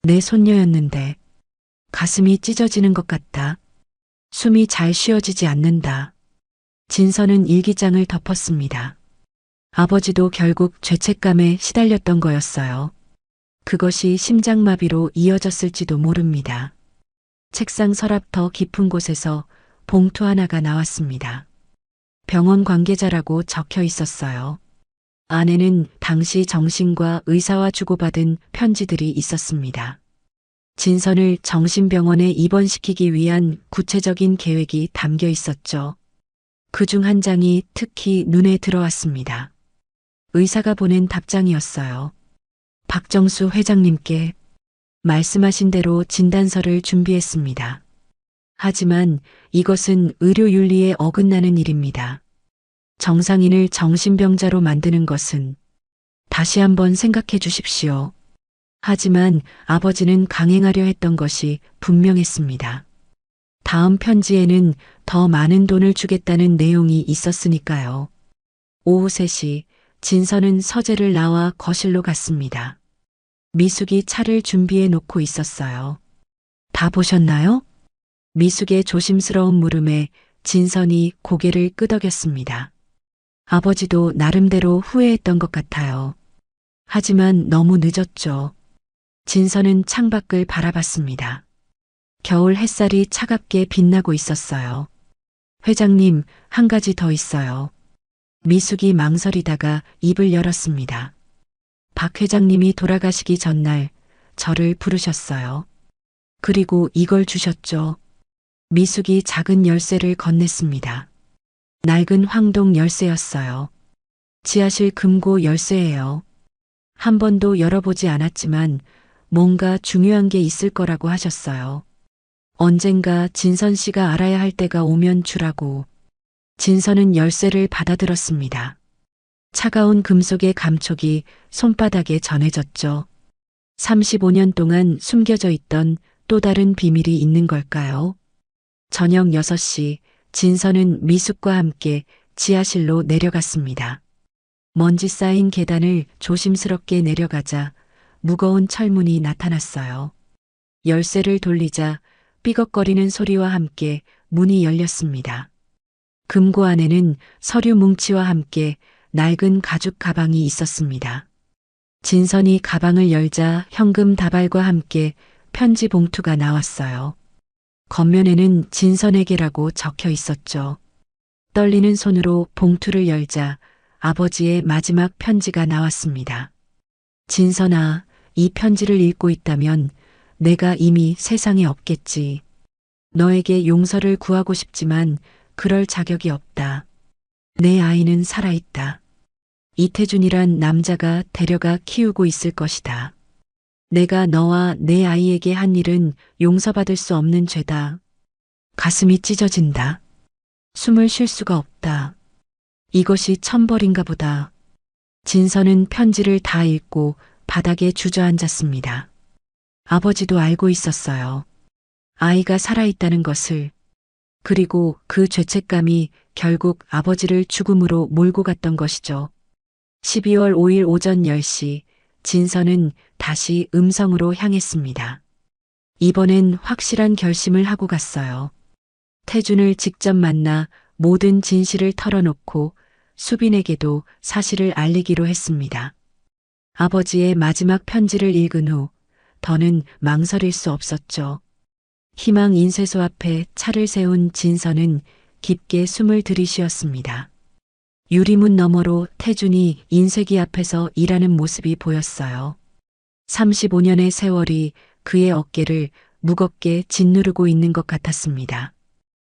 내 손녀였는데. 가슴이 찢어지는 것 같다. 숨이 잘 쉬어지지 않는다. 진선은 일기장을 덮었습니다. 아버지도 결국 죄책감에 시달렸던 거였어요. 그것이 심장마비로 이어졌을지도 모릅니다. 책상 서랍 더 깊은 곳에서 봉투 하나가 나왔습니다. 병원 관계자라고 적혀 있었어요. 안에는 당시 정신과 의사와 주고받은 편지들이 있었습니다. 진선을 정신병원에 입원시키기 위한 구체적인 계획이 담겨 있었죠. 그중 한 장이 특히 눈에 들어왔습니다. 의사가 보낸 답장이었어요. 박정수 회장님께 말씀하신 대로 진단서를 준비했습니다. 하지만 이것은 의료윤리에 어긋나는 일입니다. 정상인을 정신병자로 만드는 것은 다시 한번 생각해 주십시오. 하지만 아버지는 강행하려 했던 것이 분명했습니다. 다음 편지에는 더 많은 돈을 주겠다는 내용이 있었으니까요. 오후 3시 진선은 서재를 나와 거실로 갔습니다. 미숙이 차를 준비해 놓고 있었어요. 다 보셨나요? 미숙의 조심스러운 물음에 진선이 고개를 끄덕였습니다. 아버지도 나름대로 후회했던 것 같아요. 하지만 너무 늦었죠. 진선은 창밖을 바라봤습니다. 겨울 햇살이 차갑게 빛나고 있었어요. 회장님, 한 가지 더 있어요. 미숙이 망설이다가 입을 열었습니다. 박 회장님이 돌아가시기 전날 저를 부르셨어요. 그리고 이걸 주셨죠. 미숙이 작은 열쇠를 건넸습니다. 낡은 황동 열쇠였어요. 지하실 금고 열쇠예요. 한 번도 열어보지 않았지만 뭔가 중요한 게 있을 거라고 하셨어요. 언젠가 진선 씨가 알아야 할 때가 오면 주라고. 진선은 열쇠를 받아들었습니다. 차가운 금속의 감촉이 손바닥에 전해졌죠. 35년 동안 숨겨져 있던 또 다른 비밀이 있는 걸까요? 저녁 6시 진선은 미숙과 함께 지하실로 내려갔습니다. 먼지 쌓인 계단을 조심스럽게 내려가자 무거운 철문이 나타났어요. 열쇠를 돌리자 삐걱거리는 소리와 함께 문이 열렸습니다. 금고 안에는 서류 뭉치와 함께 낡은 가죽 가방이 있었습니다. 진선이 가방을 열자 현금 다발과 함께 편지 봉투가 나왔어요. 겉면에는 진선에게라고 적혀 있었죠. 떨리는 손으로 봉투를 열자 아버지의 마지막 편지가 나왔습니다. 진선아, 이 편지를 읽고 있다면 내가 이미 세상에 없겠지. 너에게 용서를 구하고 싶지만 그럴 자격이 없다. 내 아이는 살아있다. 이태준이란 남자가 데려가 키우고 있을 것이다. 내가 너와 내 아이에게 한 일은 용서받을 수 없는 죄다. 가슴이 찢어진다. 숨을 쉴 수가 없다. 이것이 천벌인가 보다. 진서는 편지를 다 읽고 바닥에 주저앉았습니다. 아버지도 알고 있었어요. 아이가 살아있다는 것을. 그리고 그 죄책감이 결국 아버지를 죽음으로 몰고 갔던 것이죠. 12월 5일 오전 10시 진서는 다시 음성으로 향했습니다. 이번엔 확실한 결심을 하고 갔어요. 태준을 직접 만나 모든 진실을 털어놓고 수빈에게도 사실을 알리기로 했습니다. 아버지의 마지막 편지를 읽은 후 더는 망설일 수 없었죠. 희망 인쇄소 앞에 차를 세운 진서는 깊게 숨을 들이쉬었습니다. 유리문 너머로 태준이 인쇄기 앞에서 일하는 모습이 보였어요. 35년의 세월이 그의 어깨를 무겁게 짓누르고 있는 것 같았습니다.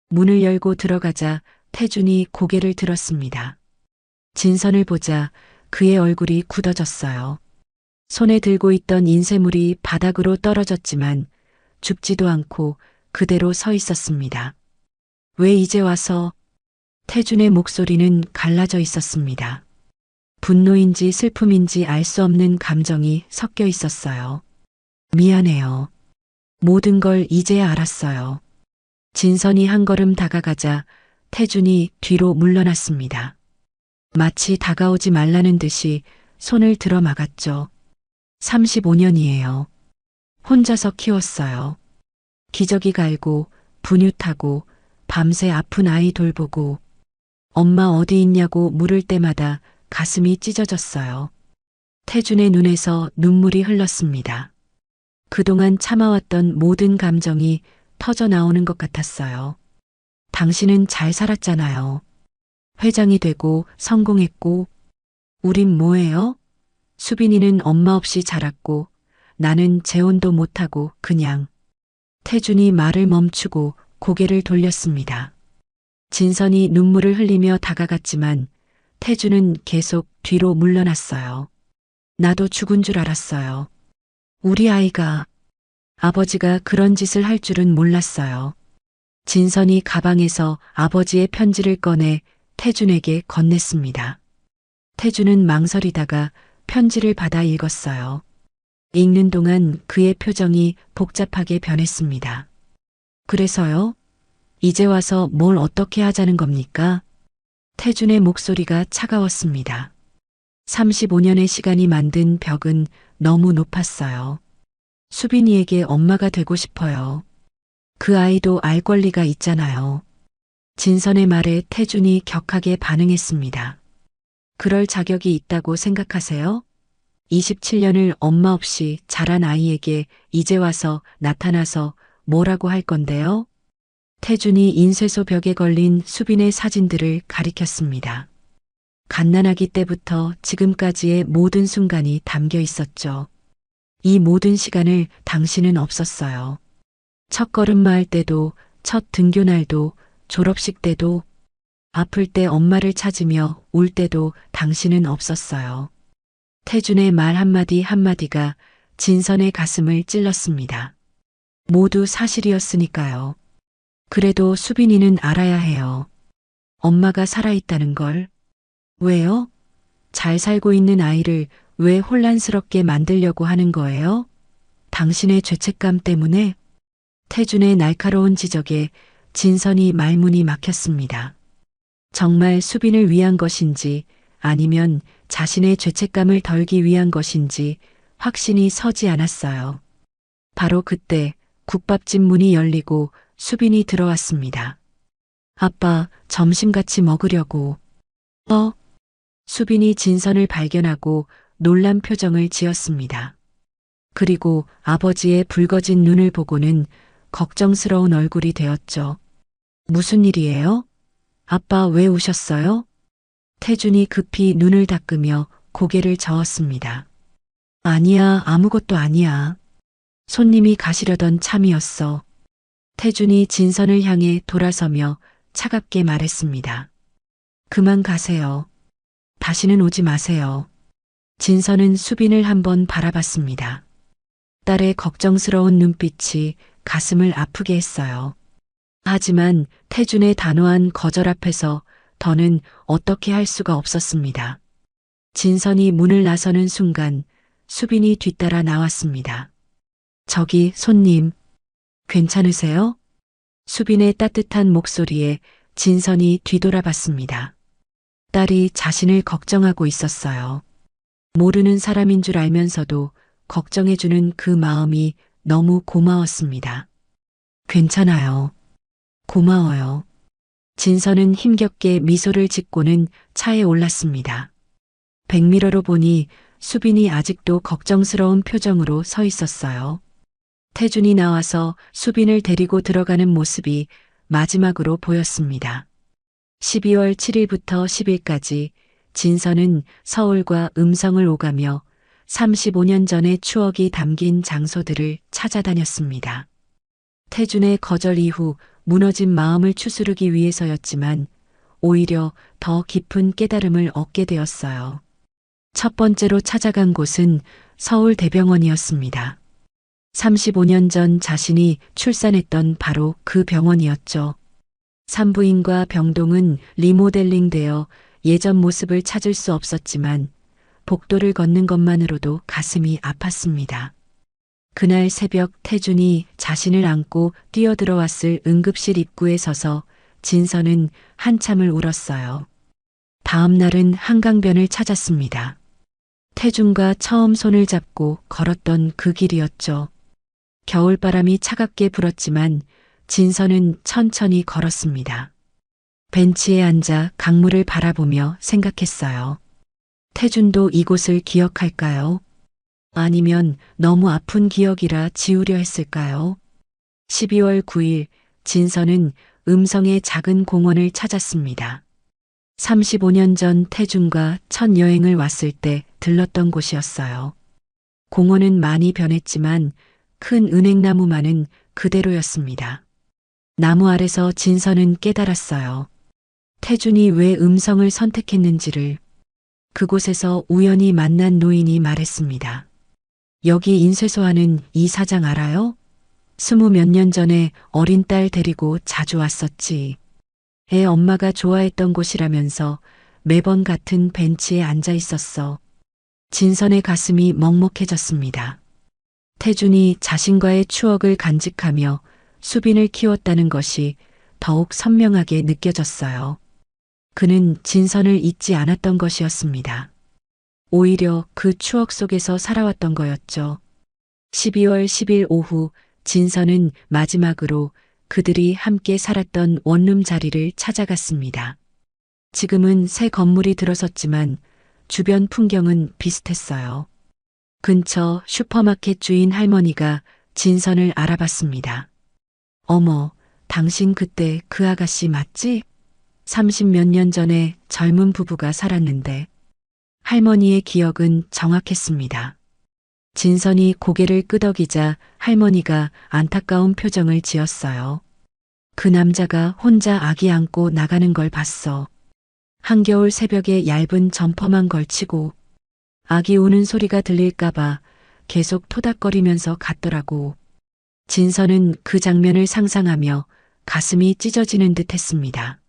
문을 열고 들어가자 태준이 고개를 들었습니다. 진선을 보자 그의 얼굴이 굳어졌어요. 손에 들고 있던 인쇄물이 바닥으로 떨어졌지만 죽지도 않고 그대로 서 있었습니다. 왜 이제 와서? 태준의 목소리는 갈라져 있었습니다. 분노인지 슬픔인지 알 수 없는 감정이 섞여 있었어요. 미안해요. 모든 걸 이제야 알았어요. 진선이 한 걸음 다가가자 태준이 뒤로 물러났습니다. 마치 다가오지 말라는 듯이 손을 들어 막았죠. 35년이에요. 혼자서 키웠어요. 기저귀 갈고 분유타고 밤새 아픈 아이 돌보고 엄마 어디 있냐고 물을 때마다 가슴이 찢어졌어요. 태준의 눈에서 눈물이 흘렀습니다. 그동안 참아왔던 모든 감정이 터져 나오는 것 같았어요. 당신은 잘 살았잖아요. 회장이 되고 성공했고 우린 뭐예요? 수빈이는 엄마 없이 자랐고 나는 재혼도 못하고 그냥. 태준이 말을 멈추고 고개를 돌렸습니다. 진선이 눈물을 흘리며 다가갔지만 태준은 계속 뒤로 물러났어요. 나도 죽은 줄 알았어요. 우리 아이가. 아버지가 그런 짓을 할 줄은 몰랐어요. 진선이 가방에서 아버지의 편지를 꺼내 태준에게 건넸습니다. 태준은 망설이다가 편지를 받아 읽었어요. 읽는 동안 그의 표정이 복잡하게 변했습니다. 그래서요? 이제 와서 뭘 어떻게 하자는 겁니까? 태준의 목소리가 차가웠습니다. 35년의 시간이 만든 벽은 너무 높았어요. 수빈이에게 엄마가 되고 싶어요. 그 아이도 알 권리가 있잖아요. 진선의 말에 태준이 격하게 반응했습니다. 그럴 자격이 있다고 생각하세요? 27년을 엄마 없이 자란 아이에게 이제 와서 나타나서 뭐라고 할 건데요? 태준이 인쇄소 벽에 걸린 수빈의 사진들을 가리켰습니다. 갓난아기 때부터 지금까지의 모든 순간이 담겨 있었죠. 이 모든 시간을 당신은 없었어요. 첫 걸음마 할 때도, 첫 등교날도, 졸업식 때도, 아플 때 엄마를 찾으며 울 때도 당신은 없었어요. 태준의 말 한마디 한마디가 진선의 가슴을 찔렀습니다. 모두 사실이었으니까요. 그래도 수빈이는 알아야 해요. 엄마가 살아있다는 걸. 왜요? 잘 살고 있는 아이를 왜 혼란스럽게 만들려고 하는 거예요? 당신의 죄책감 때문에? 태준의 날카로운 지적에 진선이 말문이 막혔습니다. 정말 수빈을 위한 것인지 아니면 자신의 죄책감을 덜기 위한 것인지 확신이 서지 않았어요. 바로 그때 국밥집 문이 열리고 수빈이 들어왔습니다. 아빠, 점심 같이 먹으려고. 수빈이 진선을 발견하고 놀란 표정을 지었습니다. 그리고 아버지의 붉어진 눈을 보고는 걱정스러운 얼굴이 되었죠. 무슨 일이에요? 아빠 왜 우셨어요? 태준이 급히 눈을 닦으며 고개를 저었습니다. 아니야, 아무것도 아니야. 손님이 가시려던 참이었어. 태준이 진선을 향해 돌아서며 차갑게 말했습니다. 그만 가세요. 다시는 오지 마세요. 진선은 수빈을 한번 바라봤습니다. 딸의 걱정스러운 눈빛이 가슴을 아프게 했어요. 하지만 태준의 단호한 거절 앞에서 더는 어떻게 할 수가 없었습니다. 진선이 문을 나서는 순간 수빈이 뒤따라 나왔습니다. 저기 손님, 괜찮으세요? 수빈의 따뜻한 목소리에 진선이 뒤돌아봤습니다. 딸이 자신을 걱정하고 있었어요. 모르는 사람인 줄 알면서도 걱정해주는 그 마음이 너무 고마웠습니다. 괜찮아요. 고마워요. 진선은 힘겹게 미소를 짓고는 차에 올랐습니다. 백미러로 보니 수빈이 아직도 걱정스러운 표정으로 서 있었어요. 태준이 나와서 수빈을 데리고 들어가는 모습이 마지막으로 보였습니다. 12월 7일부터 10일까지 진선은 서울과 음성을 오가며 35년 전의 추억이 담긴 장소들을 찾아다녔습니다. 태준의 거절 이후 무너진 마음을 추스르기 위해서였지만 오히려 더 깊은 깨달음을 얻게 되었어요. 첫 번째로 찾아간 곳은 서울대병원이었습니다. 35년 전 자신이 출산했던 바로 그 병원이었죠. 산부인과 병동은 리모델링되어 예전 모습을 찾을 수 없었지만 복도를 걷는 것만으로도 가슴이 아팠습니다. 그날 새벽 태준이 자신을 안고 뛰어들어왔을 응급실 입구에 서서 진선은 한참을 울었어요. 다음 날은 한강변을 찾았습니다. 태준과 처음 손을 잡고 걸었던 그 길이었죠. 겨울바람이 차갑게 불었지만 진선은 천천히 걸었습니다. 벤치에 앉아 강물을 바라보며 생각했어요. 태준도 이곳을 기억할까요? 아니면 너무 아픈 기억이라 지우려 했을까요? 12월 9일 진선은 음성의 작은 공원을 찾았습니다. 35년 전 태준과 첫 여행을 왔을 때 들렀던 곳이었어요. 공원은 많이 변했지만 큰 은행나무만은 그대로였습니다. 나무 아래서 진선은 깨달았어요. 태준이 왜 음성을 선택했는지를. 그곳에서 우연히 만난 노인이 말했습니다. 여기 인쇄소하는 이 사장 알아요? 20몇 년 전에 어린 딸 데리고 자주 왔었지. 애 엄마가 좋아했던 곳이라면서 매번 같은 벤치에 앉아 있었어. 진선의 가슴이 먹먹해졌습니다. 태준이 자신과의 추억을 간직하며 수빈을 키웠다는 것이 더욱 선명하게 느껴졌어요. 그는 진선을 잊지 않았던 것이었습니다. 오히려 그 추억 속에서 살아왔던 거였죠. 12월 10일 오후 진선은 마지막으로 그들이 함께 살았던 원룸 자리를 찾아갔습니다. 지금은 새 건물이 들어섰지만 주변 풍경은 비슷했어요. 근처 슈퍼마켓 주인 할머니가 진선을 알아봤습니다. 어머, 당신 그때 그 아가씨 맞지? 30몇 년 전에 젊은 부부가 살았는데. 할머니의 기억은 정확했습니다. 진선이 고개를 끄덕이자 할머니가 안타까운 표정을 지었어요. 그 남자가 혼자 아기 안고 나가는 걸 봤어. 한겨울 새벽에 얇은 점퍼만 걸치고 아기 우는 소리가 들릴까봐 계속 토닥거리면서 갔더라고. 진선은 그 장면을 상상하며 가슴이 찢어지는 듯 했습니다.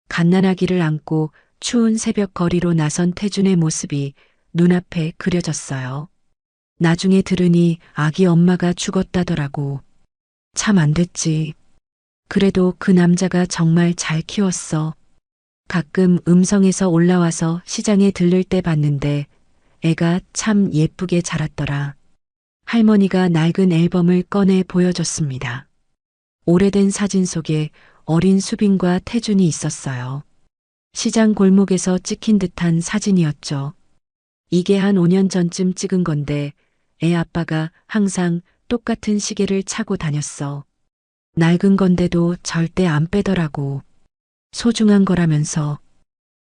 갓난아기를 안고 추운 새벽 거리로 나선 태준의 모습이 눈앞에 그려졌어요. 나중에 들으니 아기 엄마가 죽었다더라고. 참 안 됐지. 그래도 그 남자가 정말 잘 키웠어. 가끔 음성에서 올라와서 시장에 들를 때 봤는데 애가 참 예쁘게 자랐더라. 할머니가 낡은 앨범을 꺼내 보여줬습니다. 오래된 사진 속에 어린 수빈과 태준이 있었어요. 시장 골목에서 찍힌 듯한 사진이었죠. 이게 한 5년 전쯤 찍은 건데 애 아빠가 항상 똑같은 시계를 차고 다녔어. 낡은 건데도 절대 안 빼더라고. 소중한 거라면서.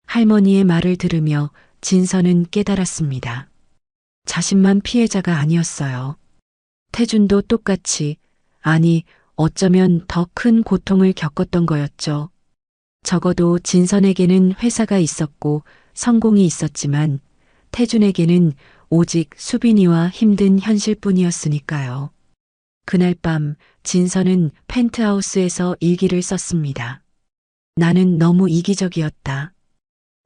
할머니의 말을 들으며 진선은 깨달았습니다. 자신만 피해자가 아니었어요. 태준도 똑같이, 아니 어쩌면 더 큰 고통을 겪었던 거였죠. 적어도 진선에게는 회사가 있었고 성공이 있었지만 태준에게는 오직 수빈이와 힘든 현실뿐이었으니까요. 그날 밤 진선은 펜트하우스에서 일기를 썼습니다. 나는 너무 이기적이었다.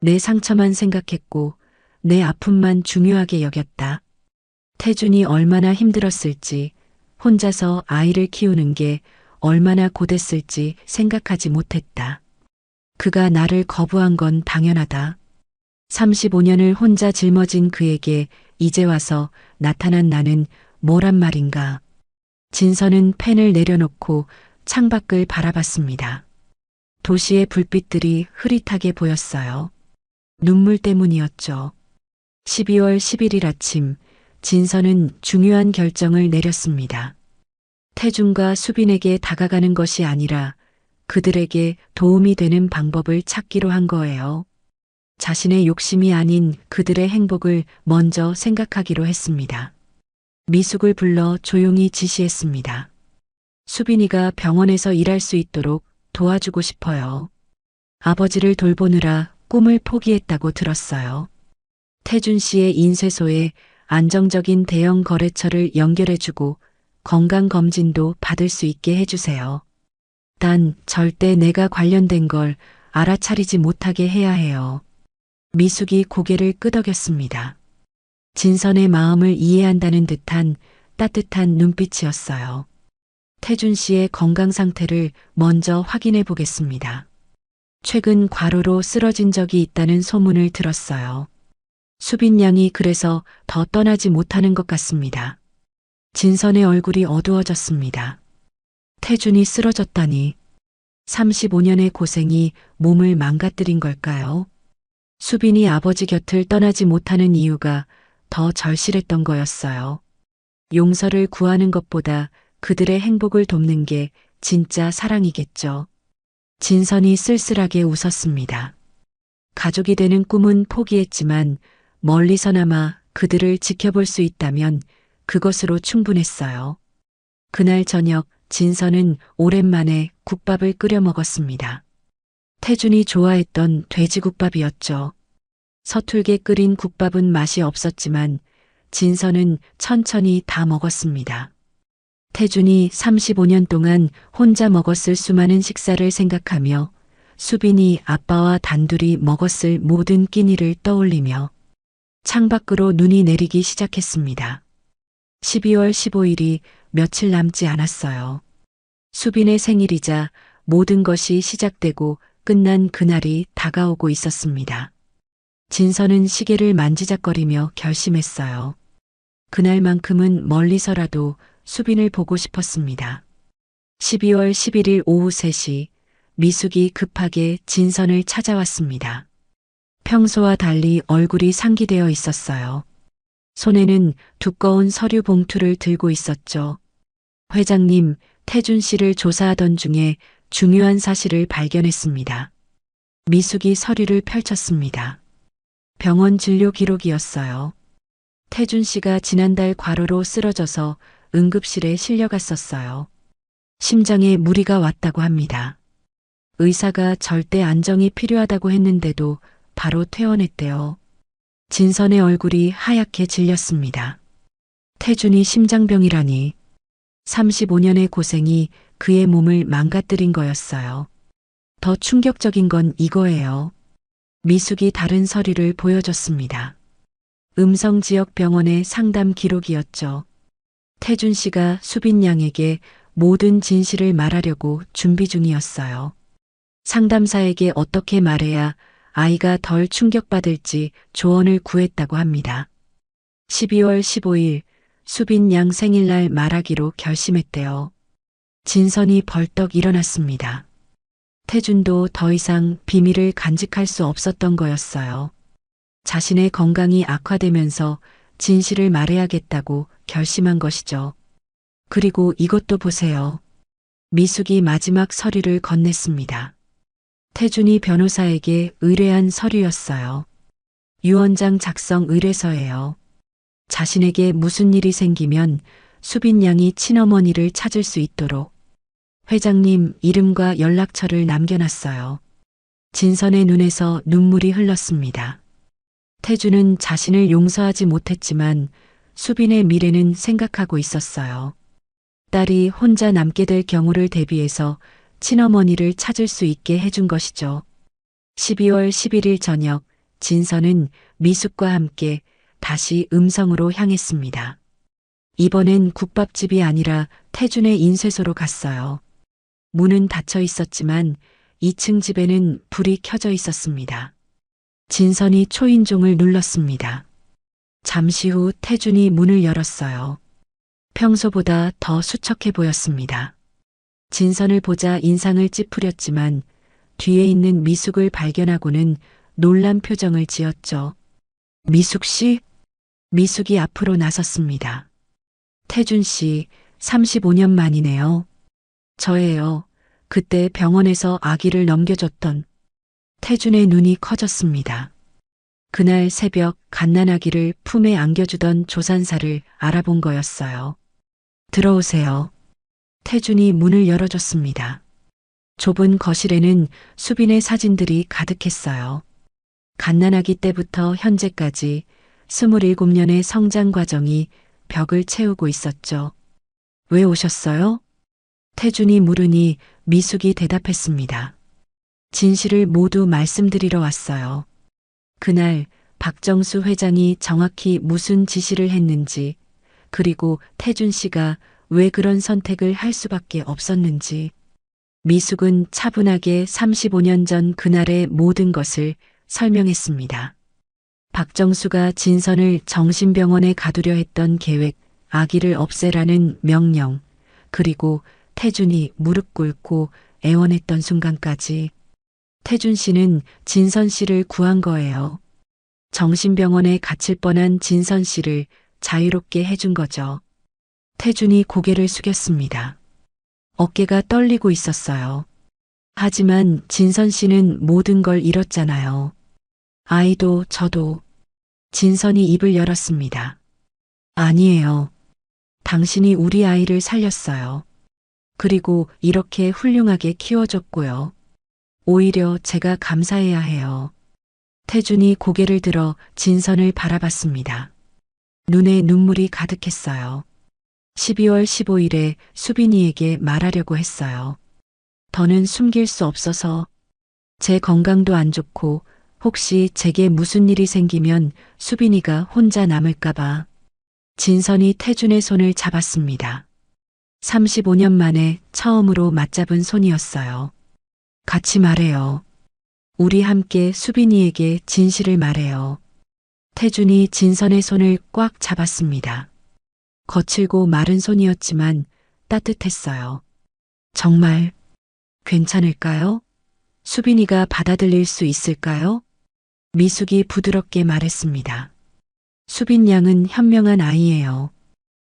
내 상처만 생각했고 내 아픔만 중요하게 여겼다. 태준이 얼마나 힘들었을지, 혼자서 아이를 키우는 게 얼마나 고됐을지 생각하지 못했다. 그가 나를 거부한 건 당연하다. 35년을 혼자 짊어진 그에게 이제 와서 나타난 나는 뭐란 말인가. 진선은 펜을 내려놓고 창밖을 바라봤습니다. 도시의 불빛들이 흐릿하게 보였어요. 눈물 때문이었죠. 12월 11일 아침, 진선은 중요한 결정을 내렸습니다. 태준과 수빈에게 다가가는 것이 아니라 그들에게 도움이 되는 방법을 찾기로 한 거예요. 자신의 욕심이 아닌 그들의 행복을 먼저 생각하기로 했습니다. 미숙을 불러 조용히 지시했습니다. 수빈이가 병원에서 일할 수 있도록 도와주고 싶어요. 아버지를 돌보느라 꿈을 포기했다고 들었어요. 태준 씨의 인쇄소에 안정적인 대형 거래처를 연결해주고 건강검진도 받을 수 있게 해주세요. 단 절대 내가 관련된 걸 알아차리지 못하게 해야 해요. 미숙이 고개를 끄덕였습니다. 진선의 마음을 이해한다는 듯한 따뜻한 눈빛이었어요. 태준 씨의 건강 상태를 먼저 확인해 보겠습니다. 최근 과로로 쓰러진 적이 있다는 소문을 들었어요. 수빈 양이 그래서 더 떠나지 못하는 것 같습니다. 진선의 얼굴이 어두워졌습니다. 태준이 쓰러졌다니 35년의 고생이 몸을 망가뜨린 걸까요? 수빈이 아버지 곁을 떠나지 못하는 이유가 더 절실했던 거였어요. 용서를 구하는 것보다 그들의 행복을 돕는 게 진짜 사랑이겠죠. 진선이 쓸쓸하게 웃었습니다. 가족이 되는 꿈은 포기했지만 멀리서나마 그들을 지켜볼 수 있다면 그것으로 충분했어요. 그날 저녁 진선은 오랜만에 국밥을 끓여 먹었습니다. 태준이 좋아했던 돼지국밥이었죠. 서툴게 끓인 국밥은 맛이 없었지만 진선은 천천히 다 먹었습니다. 태준이 35년 동안 혼자 먹었을 수많은 식사를 생각하며 수빈이 아빠와 단둘이 먹었을 모든 끼니를 떠올리며 창밖으로 눈이 내리기 시작했습니다. 12월 15일이 며칠 남지 않았어요. 수빈의 생일이자 모든 것이 시작되고 끝난 그날이 다가오고 있었습니다. 진선은 시계를 만지작거리며 결심했어요. 그날만큼은 멀리서라도 수빈을 보고 싶었습니다. 12월 11일 오후 3시 미숙이 급하게 진선을 찾아왔습니다. 평소와 달리 얼굴이 상기되어 있었어요. 손에는 두꺼운 서류 봉투를 들고 있었죠. 회장님, 태준 씨를 조사하던 중에 중요한 사실을 발견했습니다. 미숙이 서류를 펼쳤습니다. 병원 진료 기록이었어요. 태준 씨가 지난달 과로로 쓰러져서 응급실에 실려갔었어요. 심장에 무리가 왔다고 합니다. 의사가 절대 안정이 필요하다고 했는데도 바로 퇴원했대요. 진선의 얼굴이 하얗게 질렸습니다. 태준이 심장병이라니 35년의 고생이 그의 몸을 망가뜨린 거였어요. 더 충격적인 건 이거예요. 미숙이 다른 서류를 보여줬습니다. 음성지역병원의 상담 기록이었죠. 태준 씨가 수빈 양에게 모든 진실을 말하려고 준비 중이었어요. 상담사에게 어떻게 말해야 아이가 덜 충격받을지 조언을 구했다고 합니다. 12월 15일 수빈 양 생일날 말하기로 결심했대요. 진선이 벌떡 일어났습니다. 태준도 더 이상 비밀을 간직할 수 없었던 거였어요. 자신의 건강이 악화되면서 진실을 말해야겠다고 결심한 것이죠. 그리고 이것도 보세요. 미숙이 마지막 서류를 건넸습니다. 태준이 변호사에게 의뢰한 서류였어요. 유언장 작성 의뢰서예요. 자신에게 무슨 일이 생기면 수빈 양이 친어머니를 찾을 수 있도록 회장님 이름과 연락처를 남겨놨어요. 진선의 눈에서 눈물이 흘렀습니다. 태주는 자신을 용서하지 못했지만 수빈의 미래는 생각하고 있었어요. 딸이 혼자 남게 될 경우를 대비해서 친어머니를 찾을 수 있게 해준 것이죠. 12월 11일 저녁 진선은 미숙과 함께 다시 음성으로 향했습니다. 이번엔 국밥집이 아니라 태준의 인쇄소로 갔어요. 문은 닫혀 있었지만 2층 집에는 불이 켜져 있었습니다. 진선이 초인종을 눌렀습니다. 잠시 후 태준이 문을 열었어요. 평소보다 더 수척해 보였습니다. 진선을 보자 인상을 찌푸렸지만 뒤에 있는 미숙을 발견하고는 놀란 표정을 지었죠. 미숙 씨? 미숙이 앞으로 나섰습니다. 태준 씨, 35년 만이네요. 저예요. 그때 병원에서 아기를 넘겨줬던. 태준의 눈이 커졌습니다. 그날 새벽 갓난아기를 품에 안겨주던 조산사를 알아본 거였어요. 들어오세요. 태준이 문을 열어줬습니다. 좁은 거실에는 수빈의 사진들이 가득했어요. 갓난아기 때부터 현재까지 27년의 성장 과정이 벽을 채우고 있었죠. 왜 오셨어요? 태준이 물으니 미숙이 대답했습니다. 진실을 모두 말씀드리러 왔어요. 그날 박정수 회장이 정확히 무슨 지시를 했는지, 그리고 태준 씨가 왜 그런 선택을 할 수밖에 없었는지. 미숙은 차분하게 35년 전 그날의 모든 것을 설명했습니다. 박정수가 진선을 정신병원에 가두려 했던 계획, 아기를 없애라는 명령, 그리고 태준이 무릎 꿇고 애원했던 순간까지. 태준 씨는 진선 씨를 구한 거예요. 정신병원에 갇힐 뻔한 진선 씨를 자유롭게 해준 거죠. 태준이 고개를 숙였습니다. 어깨가 떨리고 있었어요. 하지만 진선 씨는 모든 걸 잃었잖아요. 아이도 저도. 진선이 입을 열었습니다. 아니에요. 당신이 우리 아이를 살렸어요. 그리고 이렇게 훌륭하게 키워줬고요. 오히려 제가 감사해야 해요. 태준이 고개를 들어 진선을 바라봤습니다. 눈에 눈물이 가득했어요. 12월 15일에 수빈이에게 말하려고 했어요. 더는 숨길 수 없어서. 제 건강도 안 좋고 혹시 제게 무슨 일이 생기면 수빈이가 혼자 남을까봐. 진선이 태준의 손을 잡았습니다. 35년 만에 처음으로 맞잡은 손이었어요. 같이 말해요. 우리 함께 수빈이에게 진실을 말해요. 태준이 진선의 손을 꽉 잡았습니다. 거칠고 마른 손이었지만 따뜻했어요. 정말 괜찮을까요? 수빈이가 받아들일 수 있을까요? 미숙이 부드럽게 말했습니다. 수빈 양은 현명한 아이예요.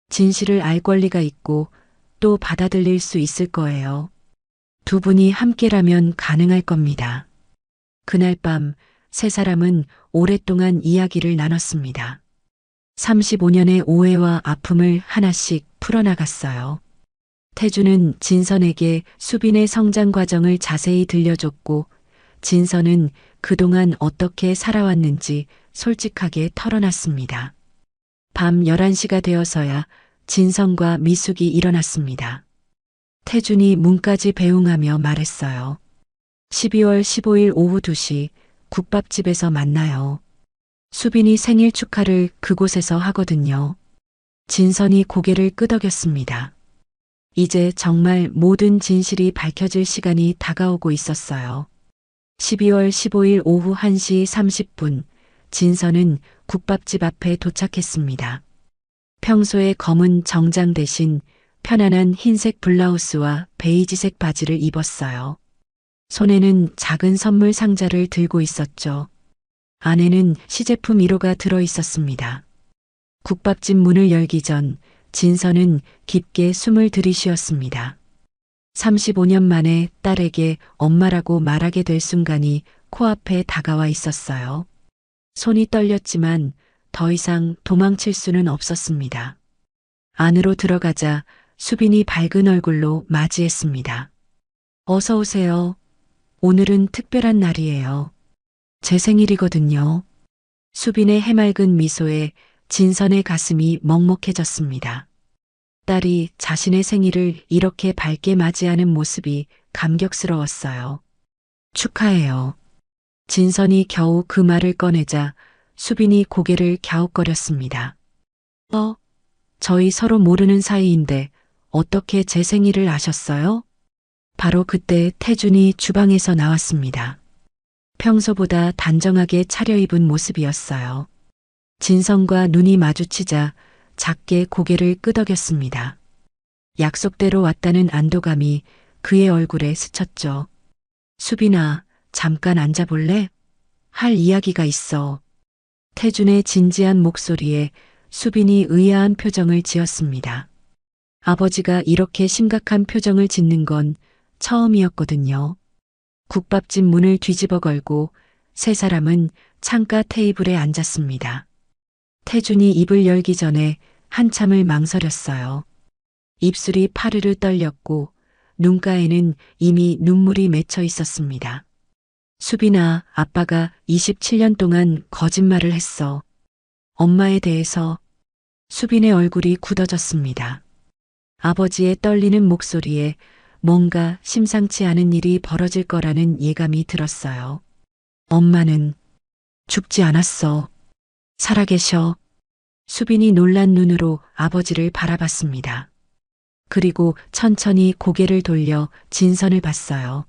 진실을 알 권리가 있고 또 받아들일 수 있을 거예요. 두 분이 함께라면 가능할 겁니다. 그날 밤 세 사람은 오랫동안 이야기를 나눴습니다. 35년의 오해와 아픔을 하나씩 풀어나갔어요. 태주는 진선에게 수빈의 성장 과정을 자세히 들려줬고, 진선은 그동안 어떻게 살아왔는지 솔직하게 털어놨습니다. 밤 11시가 되어서야 진선과 미숙이 일어났습니다. 태준이 문까지 배웅하며 말했어요. 12월 15일 오후 2시 국밥집에서 만나요. 수빈이 생일 축하를 그곳에서 하거든요. 진선이 고개를 끄덕였습니다. 이제 정말 모든 진실이 밝혀질 시간이 다가오고 있었어요. 12월 15일 오후 1시 30분, 진선은 국밥집 앞에 도착했습니다. 평소의 검은 정장 대신 편안한 흰색 블라우스와 베이지색 바지를 입었어요. 손에는 작은 선물 상자를 들고 있었죠. 안에는 시제품 1호가 들어 있었습니다. 국밥집 문을 열기 전 진선은 깊게 숨을 들이쉬었습니다. 35년 만에 딸에게 엄마라고 말하게 될 순간이 코앞에 다가와 있었어요. 손이 떨렸지만 더 이상 도망칠 수는 없었습니다. 안으로 들어가자 수빈이 밝은 얼굴로 맞이했습니다. 어서 오세요. 오늘은 특별한 날이에요. 제 생일이거든요. 수빈의 해맑은 미소에 진선의 가슴이 먹먹해졌습니다. 딸이 자신의 생일을 이렇게 밝게 맞이하는 모습이 감격스러웠어요. 축하해요. 진선이 겨우 그 말을 꺼내자 수빈이 고개를 갸웃거렸습니다. 저희 서로 모르는 사이인데 어떻게 제 생일을 아셨어요? 바로 그때 태준이 주방에서 나왔습니다. 평소보다 단정하게 차려입은 모습이었어요. 진선과 눈이 마주치자 작게 고개를 끄덕였습니다. 약속대로 왔다는 안도감이 그의 얼굴에 스쳤죠. 수빈아, 잠깐 앉아볼래? 할 이야기가 있어. 태준의 진지한 목소리에 수빈이 의아한 표정을 지었습니다. 아버지가 이렇게 심각한 표정을 짓는 건 처음이었거든요. 국밥집 문을 뒤집어 걸고 세 사람은 창가 테이블에 앉았습니다. 태준이 입을 열기 전에 한참을 망설였어요. 입술이 파르르 떨렸고 눈가에는 이미 눈물이 맺혀 있었습니다. 수빈아, 아빠가 27년 동안 거짓말을 했어. 엄마에 대해서. 수빈의 얼굴이 굳어졌습니다. 아버지의 떨리는 목소리에 뭔가 심상치 않은 일이 벌어질 거라는 예감이 들었어요. 엄마는 죽지 않았어. 살아계셔. 수빈이 놀란 눈으로 아버지를 바라봤습니다. 그리고 천천히 고개를 돌려 진선을 봤어요.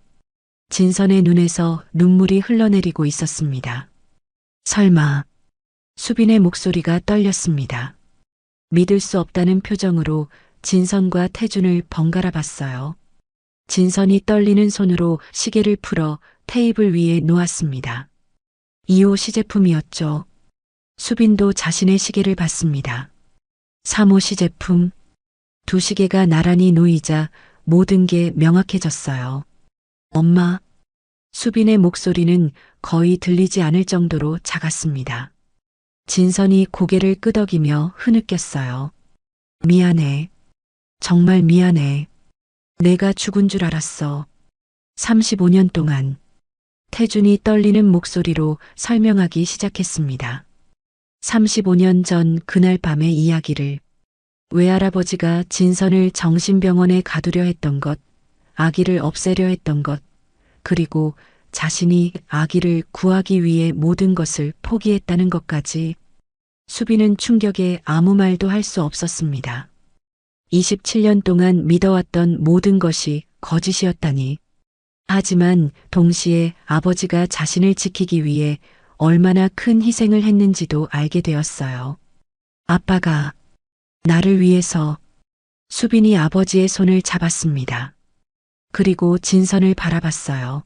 진선의 눈에서 눈물이 흘러내리고 있었습니다. 설마. 수빈의 목소리가 떨렸습니다. 믿을 수 없다는 표정으로 진선과 태준을 번갈아 봤어요. 진선이 떨리는 손으로 시계를 풀어 테이블 위에 놓았습니다. 2호 시제품이었죠. 수빈도 자신의 시계를 봤습니다. 3호 시제품. 두 시계가 나란히 놓이자 모든 게 명확해졌어요. 엄마. 수빈의 목소리는 거의 들리지 않을 정도로 작았습니다. 진선이 고개를 끄덕이며 흐느꼈어요. 미안해. 정말 미안해. 내가 죽은 줄 알았어. 35년 동안. 태준이 떨리는 목소리로 설명하기 시작했습니다. 35년 전 그날 밤의 이야기를. 외할아버지가 진선을 정신병원에 가두려 했던 것, 아기를 없애려 했던 것, 그리고 자신이 아기를 구하기 위해 모든 것을 포기했다는 것까지. 수빈은 충격에 아무 말도 할 수 없었습니다. 27년 동안 믿어왔던 모든 것이 거짓이었다니. 하지만 동시에 아버지가 자신을 지키기 위해 얼마나 큰 희생을 했는지도 알게 되었어요. 아빠가 나를 위해서. 수빈이 아버지의 손을 잡았습니다. 그리고 진선을 바라봤어요.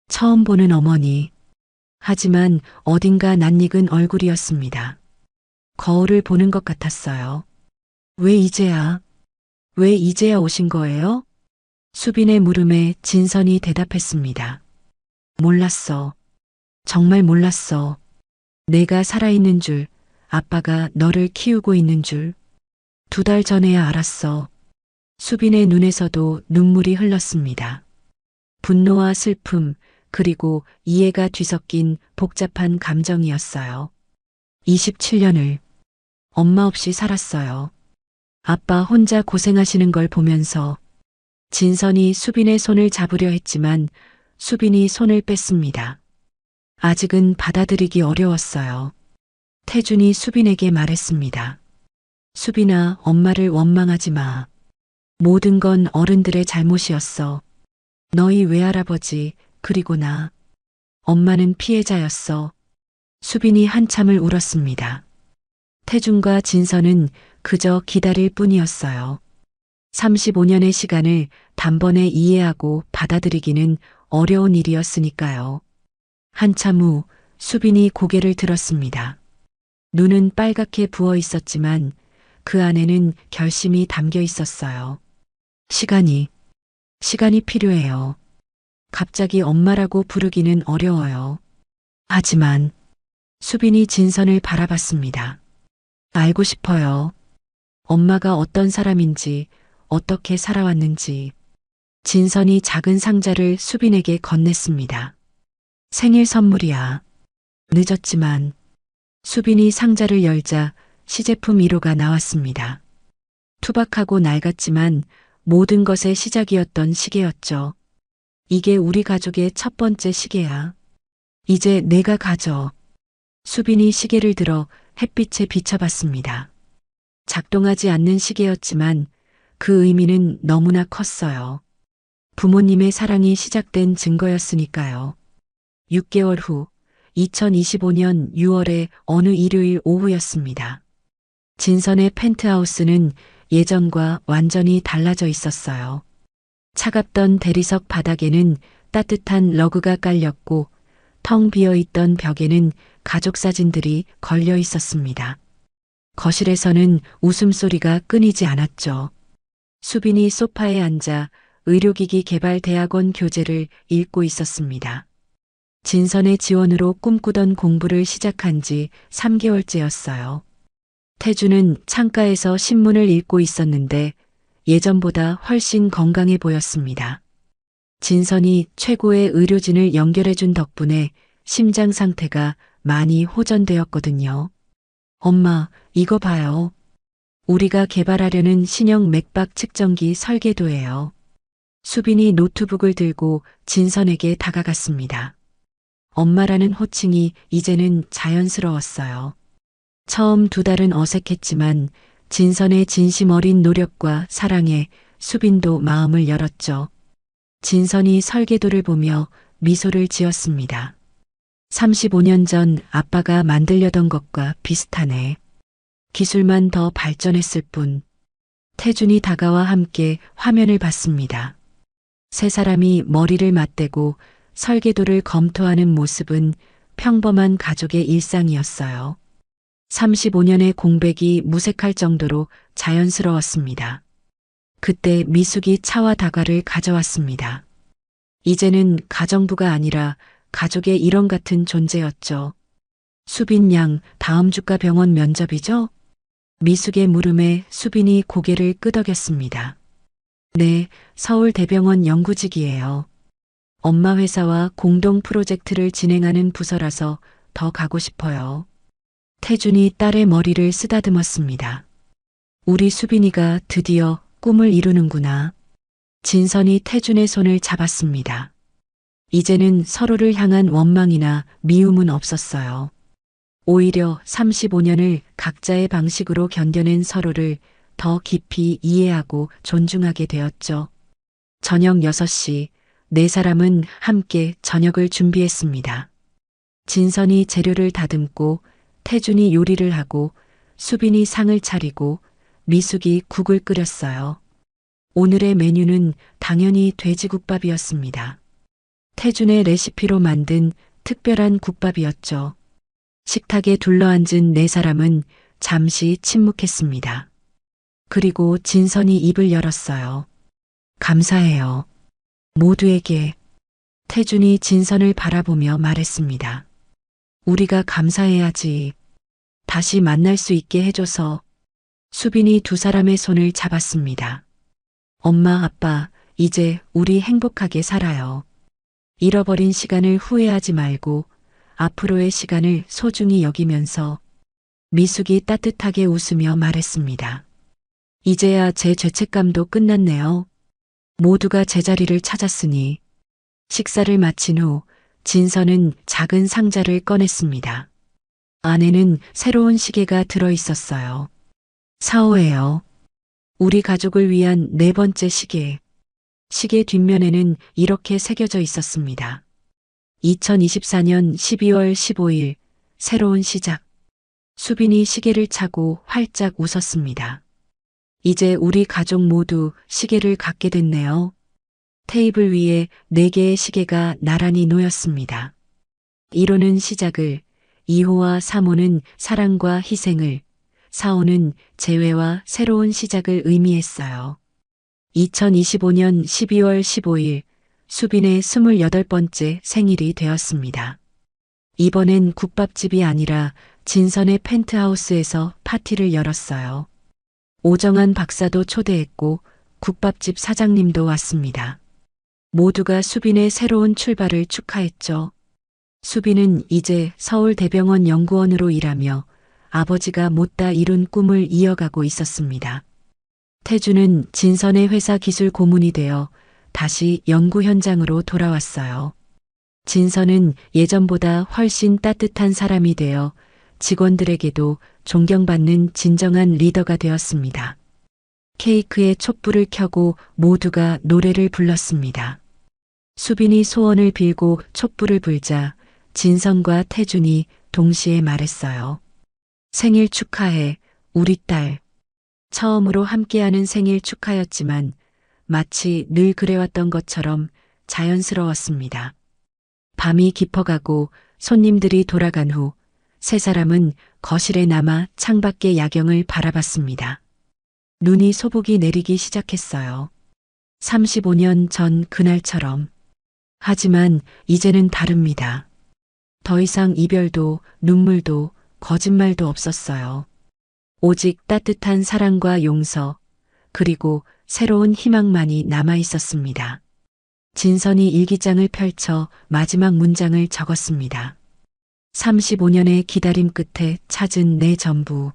처음 보는 어머니. 하지만 어딘가 낯익은 얼굴이었습니다. 거울을 보는 것 같았어요. 왜 이제야? 왜 이제야 오신 거예요? 수빈의 물음에 진선이 대답했습니다. 몰랐어. 정말 몰랐어. 내가 살아있는 줄, 아빠가 너를 키우고 있는 줄. 2달 전에야 알았어. 수빈의 눈에서도 눈물이 흘렀습니다. 분노와 슬픔, 그리고 이해가 뒤섞인 복잡한 감정이었어요. 27년을 엄마 없이 살았어요. 아빠 혼자 고생하시는 걸 보면서. 진선이 수빈의 손을 잡으려 했지만 수빈이 손을 뺐습니다. 아직은 받아들이기 어려웠어요. 태준이 수빈에게 말했습니다. 수빈아, 엄마를 원망하지 마. 모든 건 어른들의 잘못이었어. 너희 외할아버지, 그리고 나. 엄마는 피해자였어. 수빈이 한참을 울었습니다. 태준과 진선은 그저 기다릴 뿐이었어요. 35년의 시간을 단번에 이해하고 받아들이기는 어려운 일이었으니까요. 한참 후 수빈이 고개를 들었습니다. 눈은 빨갛게 부어 있었지만 그 안에는 결심이 담겨 있었어요. 시간이 필요해요. 갑자기 엄마라고 부르기는 어려워요. 하지만 수빈이 진선을 바라봤습니다. 알고 싶어요. 엄마가 어떤 사람인지, 어떻게 살아왔는지. 진선이 작은 상자를 수빈에게 건넸습니다. 생일 선물이야. 늦었지만. 수빈이 상자를 열자 시제품 1호가 나왔습니다. 투박하고 낡았지만 모든 것의 시작이었던 시계였죠. 이게 우리 가족의 첫 번째 시계야. 이제 내가 가져. 수빈이 시계를 들어 햇빛에 비춰봤습니다. 작동하지 않는 시계였지만 그 의미는 너무나 컸어요. 부모님의 사랑이 시작된 증거였으니까요. 6개월 후 2025년 6월의 어느 일요일 오후였습니다. 진선의 펜트하우스는 예전과 완전히 달라져 있었어요. 차갑던 대리석 바닥에는 따뜻한 러그가 깔렸고 텅 비어 있던 벽에는 가족 사진들이 걸려 있었습니다. 거실에서는 웃음소리가 끊이지 않았죠. 수빈이 소파에 앉아 의료기기 개발 대학원 교재를 읽고 있었습니다. 진선의 지원으로 꿈꾸던 공부를 시작한 지 3개월째였어요. 태주는 창가에서 신문을 읽고 있었는데 예전보다 훨씬 건강해 보였습니다. 진선이 최고의 의료진을 연결해준 덕분에 심장 상태가 많이 호전되었거든요. 엄마, 이거 봐요. 우리가 개발하려는 신형 맥박 측정기 설계도예요. 수빈이 노트북을 들고 진선에게 다가갔습니다. 엄마라는 호칭이 이제는 자연스러웠어요. 처음 2달은 어색했지만 진선의 진심 어린 노력과 사랑에 수빈도 마음을 열었죠. 진선이 설계도를 보며 미소를 지었습니다. 35년 전 아빠가 만들려던 것과 비슷하네. 기술만 더 발전했을 뿐. 태준이 다가와 함께 화면을 봤습니다. 세 사람이 머리를 맞대고 설계도를 검토하는 모습은 평범한 가족의 일상이었어요. 35년의 공백이 무색할 정도로 자연스러웠습니다. 그때 미숙이 차와 다과를 가져왔습니다. 이제는 가정부가 아니라 가족의 일원 같은 존재였죠. 수빈 양, 다음 주가 병원 면접이죠? 미숙의 물음에 수빈이 고개를 끄덕였습니다. 네, 서울대병원 연구직이에요. 엄마 회사와 공동 프로젝트를 진행하는 부서라서 더 가고 싶어요. 태준이 딸의 머리를 쓰다듬었습니다. 우리 수빈이가 드디어 꿈을 이루는구나. 진선이 태준의 손을 잡았습니다. 이제는 서로를 향한 원망이나 미움은 없었어요. 오히려 35년을 각자의 방식으로 견뎌낸 서로를 더 깊이 이해하고 존중하게 되었죠. 저녁 6시, 네 사람은 함께 저녁을 준비했습니다. 진선이 재료를 다듬고 태준이 요리를 하고 수빈이 상을 차리고 미숙이 국을 끓였어요. 오늘의 메뉴는 당연히 돼지국밥이었습니다. 태준의 레시피로 만든 특별한 국밥이었죠. 식탁에 둘러앉은 네 사람은 잠시 침묵했습니다. 그리고 진선이 입을 열었어요. 감사해요. 모두에게. 태준이 진선을 바라보며 말했습니다. 우리가 감사해야지. 다시 만날 수 있게 해줘서. 수빈이 두 사람의 손을 잡았습니다. 엄마, 아빠, 이제 우리 행복하게 살아요. 잃어버린 시간을 후회하지 말고 앞으로의 시간을 소중히 여기면서. 미숙이 따뜻하게 웃으며 말했습니다. 이제야 제 죄책감도 끝났네요. 모두가 제자리를 찾았으니. 식사를 마친 후 진선은 작은 상자를 꺼냈습니다. 안에는 새로운 시계가 들어 있었어요. 사오예요. 우리 가족을 위한 네 번째 시계. 시계 뒷면에는 이렇게 새겨져 있었습니다. 2024년 12월 15일, 새로운 시작. 수빈이 시계를 차고 활짝 웃었습니다. 이제 우리 가족 모두 시계를 갖게 됐네요. 테이블 위에 4개의 시계가 나란히 놓였습니다. 1호는 시작을, 2호와 3호는 사랑과 희생을, 4호는 재회와 새로운 시작을 의미했어요. 2025년 12월 15일, 수빈의 28번째 생일이 되었습니다. 이번엔 국밥집이 아니라 진선의 펜트하우스에서 파티를 열었어요. 오정환 박사도 초대했고 국밥집 사장님도 왔습니다. 모두가 수빈의 새로운 출발을 축하했죠. 수빈은 이제 서울대병원 연구원으로 일하며 아버지가 못다 이룬 꿈을 이어가고 있었습니다. 태주는 진선의 회사 기술 고문이 되어 다시 연구 현장으로 돌아왔어요. 진선은 예전보다 훨씬 따뜻한 사람이 되어 직원들에게도 존경받는 진정한 리더가 되었습니다. 케이크에 촛불을 켜고 모두가 노래를 불렀습니다. 수빈이 소원을 빌고 촛불을 불자 진선과 태준이 동시에 말했어요. 생일 축하해, 우리 딸. 처음으로 함께하는 생일 축하였지만 마치 늘 그래왔던 것처럼 자연스러웠습니다. 밤이 깊어가고 손님들이 돌아간 후 세 사람은 거실에 남아 창밖의 야경을 바라봤습니다. 눈이 소복이 내리기 시작했어요. 35년 전 그날처럼. 하지만 이제는 다릅니다. 더 이상 이별도 눈물도 거짓말도 없었어요. 오직 따뜻한 사랑과 용서, 그리고 새로운 희망만이 남아 있었습니다. 진선이 일기장을 펼쳐 마지막 문장을 적었습니다. 35년의 기다림 끝에 찾은 내 전부.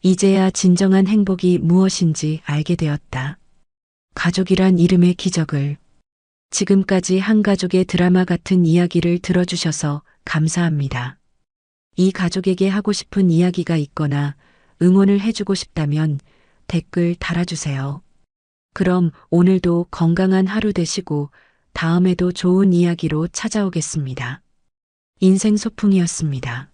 이제야 진정한 행복이 무엇인지 알게 되었다. 가족이란 이름의 기적을. 지금까지 한 가족의 드라마 같은 이야기를 들어주셔서 감사합니다. 이 가족에게 하고 싶은 이야기가 있거나 응원을 해주고 싶다면 댓글 달아주세요. 그럼 오늘도 건강한 하루 되시고 다음에도 좋은 이야기로 찾아오겠습니다. 인생 소풍이었습니다.